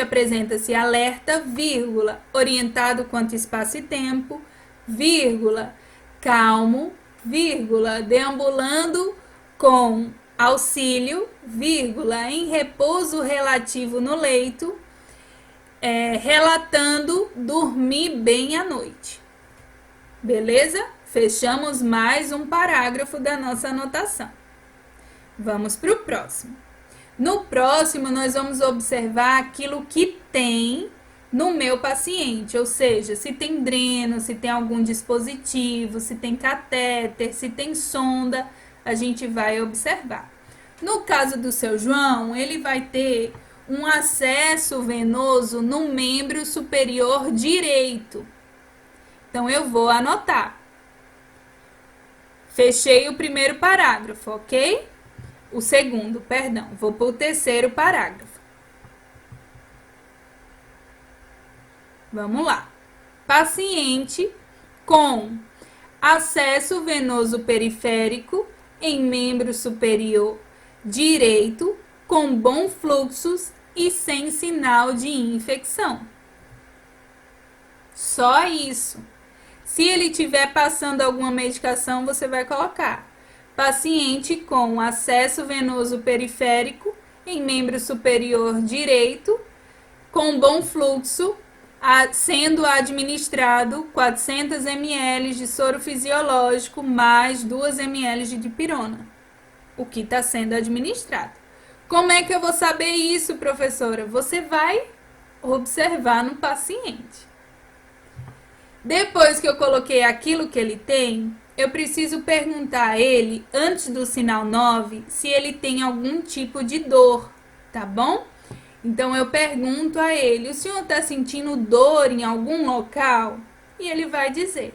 apresenta-se alerta, vírgula, orientado quanto espaço e tempo, vírgula, calmo, vírgula, deambulando com auxílio, vírgula, em repouso relativo no leito, relatando dormir bem à noite. Beleza? Fechamos mais um parágrafo da nossa anotação. Vamos para o próximo. No próximo, nós vamos observar aquilo que tem no meu paciente, ou seja, se tem dreno, se tem algum dispositivo, se tem catéter, se tem sonda, a gente vai observar. No caso do seu João, ele vai ter um acesso venoso no membro superior direito. Então, eu vou anotar. Fechei o primeiro parágrafo, ok? O segundo, perdão. Vou para o terceiro parágrafo. Vamos lá. Paciente com acesso venoso periférico em membro superior direito com bom fluxos e sem sinal de infecção. Só isso. Se ele estiver passando alguma medicação, você vai colocar paciente com acesso venoso periférico em membro superior direito com bom fluxo, sendo administrado 400 ml de soro fisiológico mais 2 ml de dipirona, o que está sendo administrado. Como é que eu vou saber isso, professora? Você vai observar no paciente. Depois que eu coloquei aquilo que ele tem, eu preciso perguntar a ele, antes do sinal 9, se ele tem algum tipo de dor, tá bom? Então, eu pergunto a ele, o senhor está sentindo dor em algum local? E ele vai dizer.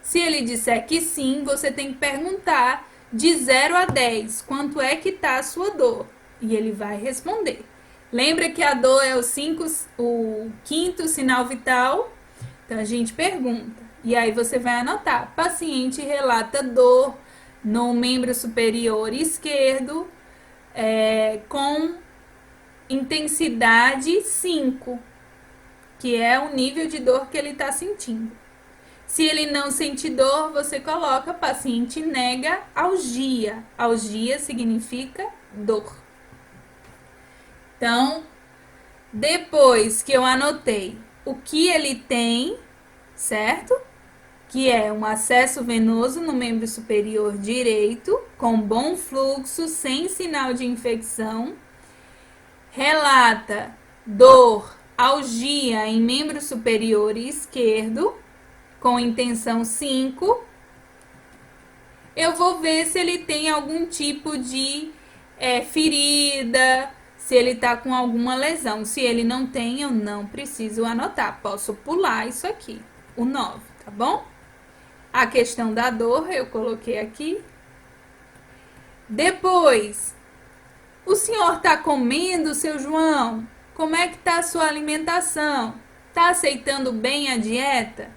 Se ele disser que sim, você tem que perguntar de 0 a 10, quanto é que está a sua dor? E ele vai responder. Lembra que a dor é o 5º sinal vital? Então, a gente pergunta. E aí, você vai anotar. Paciente relata dor no membro superior esquerdo com intensidade 5. que é o nível de dor que ele está sentindo. Se ele não sente dor, você coloca paciente nega algia. Algia significa dor. Então, depois que eu anotei o que ele tem, certo? Que é um acesso venoso no membro superior direito, com bom fluxo, sem sinal de infecção. Relata dor, algia em membro superior esquerdo, com intenção 5. Eu vou ver se ele tem algum tipo de ferida, se ele tá com alguma lesão. Se ele não tem, eu não preciso anotar. Posso pular isso aqui, o 9, tá bom? A questão da dor eu coloquei aqui. Depois, o senhor tá comendo, seu João? Como é que tá a sua alimentação? Tá aceitando bem a dieta?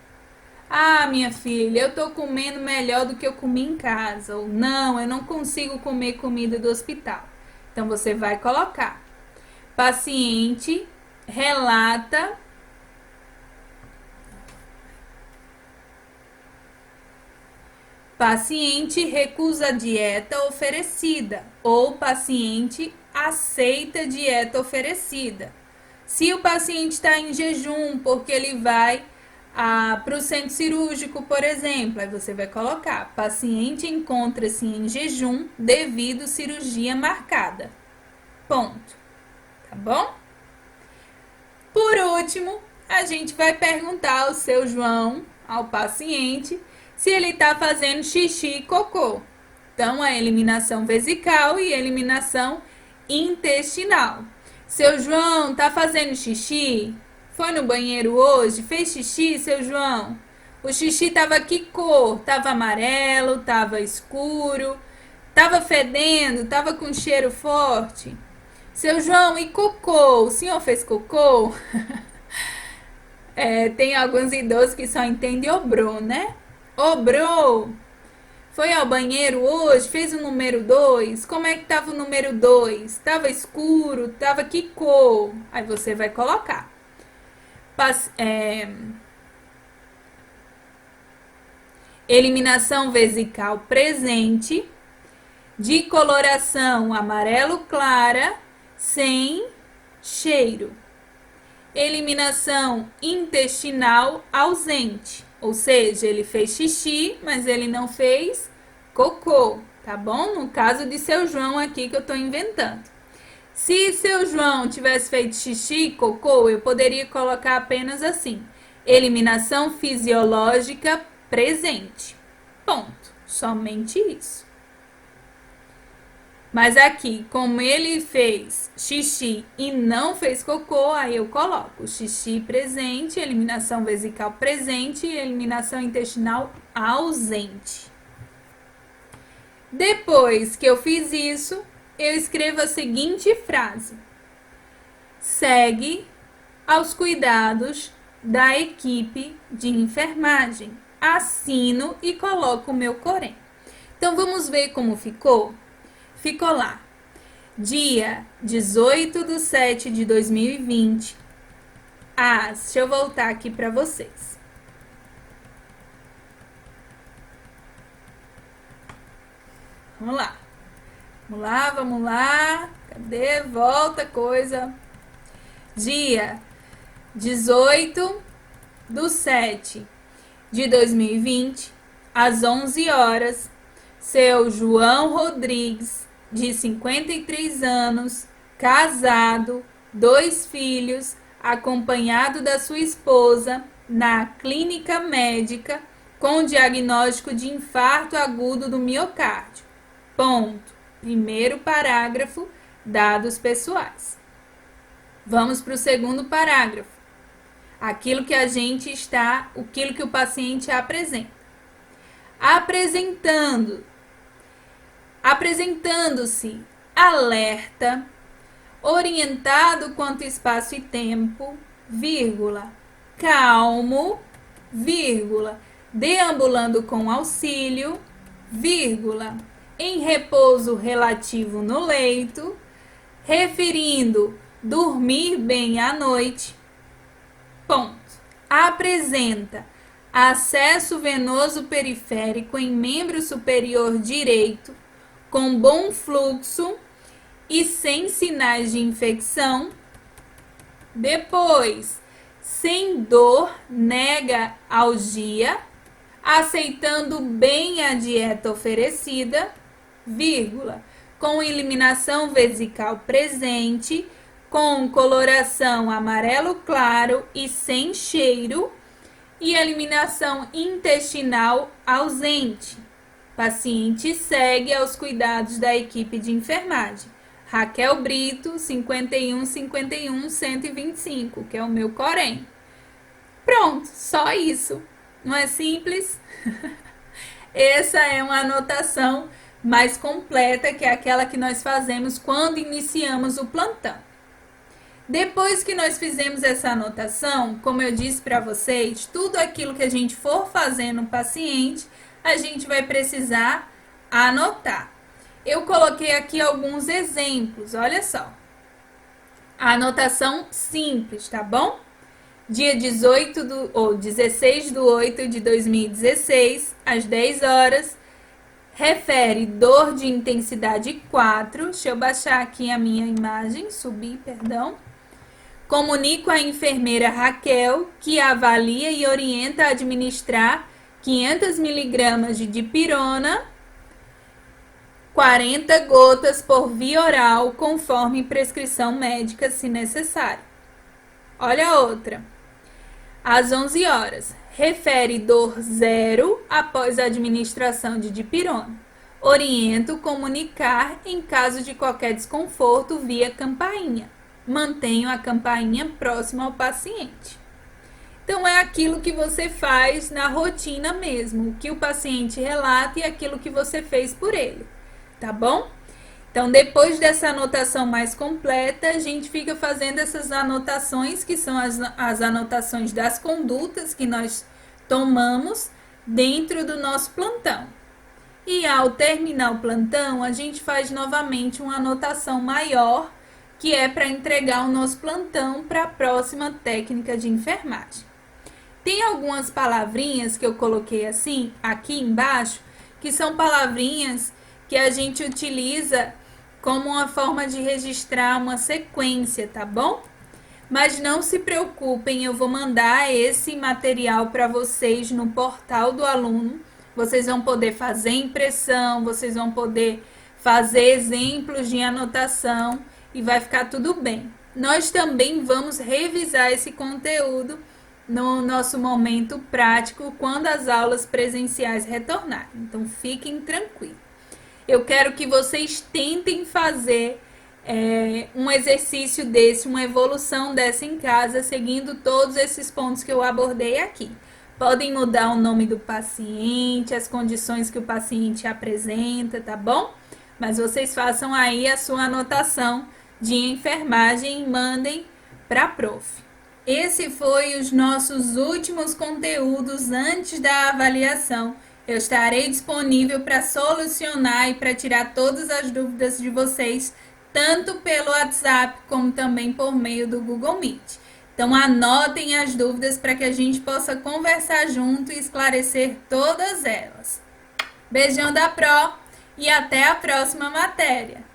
Ah, minha filha, eu tô comendo melhor do que eu comi em casa. Ou não, eu não consigo comer comida do hospital. Então você vai colocar. Paciente relata paciente recusa a dieta oferecida ou paciente aceita dieta oferecida. Se o paciente está em jejum porque ele vai para o centro cirúrgico, por exemplo, aí você vai colocar: paciente encontra-se em jejum devido cirurgia marcada. Ponto. Tá bom? Por último, a gente vai perguntar ao seu João, ao paciente, se ele está fazendo xixi e cocô. Então, a eliminação vesical e eliminação intestinal. Seu João, tá fazendo xixi? Foi no banheiro hoje? Fez xixi, seu João? O xixi tava que cor? Tava amarelo, tava escuro, tava fedendo, tava com cheiro forte? Seu João, e cocô? O senhor fez cocô? Tem alguns idosos que só entendem obrou, né? Obrou! Foi ao banheiro hoje? Fez o número 2? Como é que tava o número 2? Tava escuro? Tava que cor? Aí você vai colocar. Eliminação vesical presente, de coloração amarelo clara, sem cheiro. Eliminação intestinal ausente, ou seja, ele fez xixi, mas ele não fez cocô, tá bom? No caso de seu João aqui que eu tô inventando. Se seu João tivesse feito xixi e cocô, eu poderia colocar apenas assim: eliminação fisiológica presente. Ponto. Somente isso. Mas aqui, como ele fez xixi e não fez cocô, aí eu coloco xixi presente, eliminação vesical presente e eliminação intestinal ausente. Depois que eu fiz isso, eu escrevo a seguinte frase: segue aos cuidados da equipe de enfermagem. Assino e coloco o meu corém. Então vamos ver como ficou? Ficou lá, dia 18/7/2020, deixa eu voltar aqui para vocês. Vamos lá. Vamos lá. Cadê? Volta, coisa. Dia 18/7/2020, às 11 horas, seu João Rodrigues, de 53 anos, casado, 2 filhos, acompanhado da sua esposa, na clínica médica, com diagnóstico de infarto agudo do miocárdio. Ponto. Primeiro parágrafo, dados pessoais. Vamos para o segundo parágrafo. Aquilo que o paciente apresenta. Apresentando-se alerta, orientado quanto espaço e tempo, vírgula, calmo, vírgula, deambulando com auxílio, vírgula, em repouso relativo no leito, referindo dormir bem à noite, Ponto. Apresenta acesso venoso periférico em membro superior direito, com bom fluxo e sem sinais de infecção. Depois, sem dor, nega algia, aceitando bem a dieta oferecida, vírgula, com eliminação vesical presente, com coloração amarelo claro e sem cheiro, e eliminação intestinal ausente. Paciente segue aos cuidados da equipe de enfermagem. Raquel Brito, 5151-125, que é o meu Corém. Pronto, só isso. Não é simples? Essa é uma anotação mais completa, que é aquela que nós fazemos quando iniciamos o plantão. Depois que nós fizemos essa anotação, como eu disse para vocês, tudo aquilo que a gente for fazer no paciente, a gente vai precisar anotar. Eu coloquei aqui alguns exemplos, olha só. A anotação simples, tá bom? Dia 16/8/2016, às 10 horas, refere dor de intensidade 4. Deixa eu baixar aqui a minha imagem, subir, perdão. Comunico à enfermeira Raquel, que avalia e orienta a administrar 500 mg de dipirona, 40 gotas por via oral, conforme prescrição médica, se necessário. Olha a outra. Às 11 horas, refere dor 0 após a administração de dipirona. Oriento comunicar em caso de qualquer desconforto via campainha. Mantenho a campainha próxima ao paciente. Então, é aquilo que você faz na rotina mesmo, o que o paciente relata e aquilo que você fez por ele, tá bom? Então, depois dessa anotação mais completa, a gente fica fazendo essas anotações, que são as anotações das condutas que nós tomamos dentro do nosso plantão. E ao terminar o plantão, a gente faz novamente uma anotação maior, que é para entregar o nosso plantão para a próxima técnica de enfermagem. Tem algumas palavrinhas que eu coloquei assim, aqui embaixo, que são palavrinhas que a gente utiliza como uma forma de registrar uma sequência, tá bom? Mas não se preocupem, eu vou mandar esse material para vocês no portal do aluno. Vocês vão poder fazer impressão, vocês vão poder fazer exemplos de anotação e vai ficar tudo bem. Nós também vamos revisar esse conteúdo no nosso momento prático quando as aulas presenciais retornarem. Então, fiquem tranquilos. Eu quero que vocês tentem fazer um exercício desse, uma evolução dessa em casa, seguindo todos esses pontos que eu abordei aqui. Podem mudar o nome do paciente, as condições que o paciente apresenta, tá bom? Mas vocês façam aí a sua anotação de enfermagem e mandem para a prof. Esse foi os nossos últimos conteúdos antes da avaliação. Eu estarei disponível para solucionar e para tirar todas as dúvidas de vocês, tanto pelo WhatsApp como também por meio do Google Meet. Então anotem as dúvidas para que a gente possa conversar junto e esclarecer todas elas. Beijão da Pro e até a próxima matéria!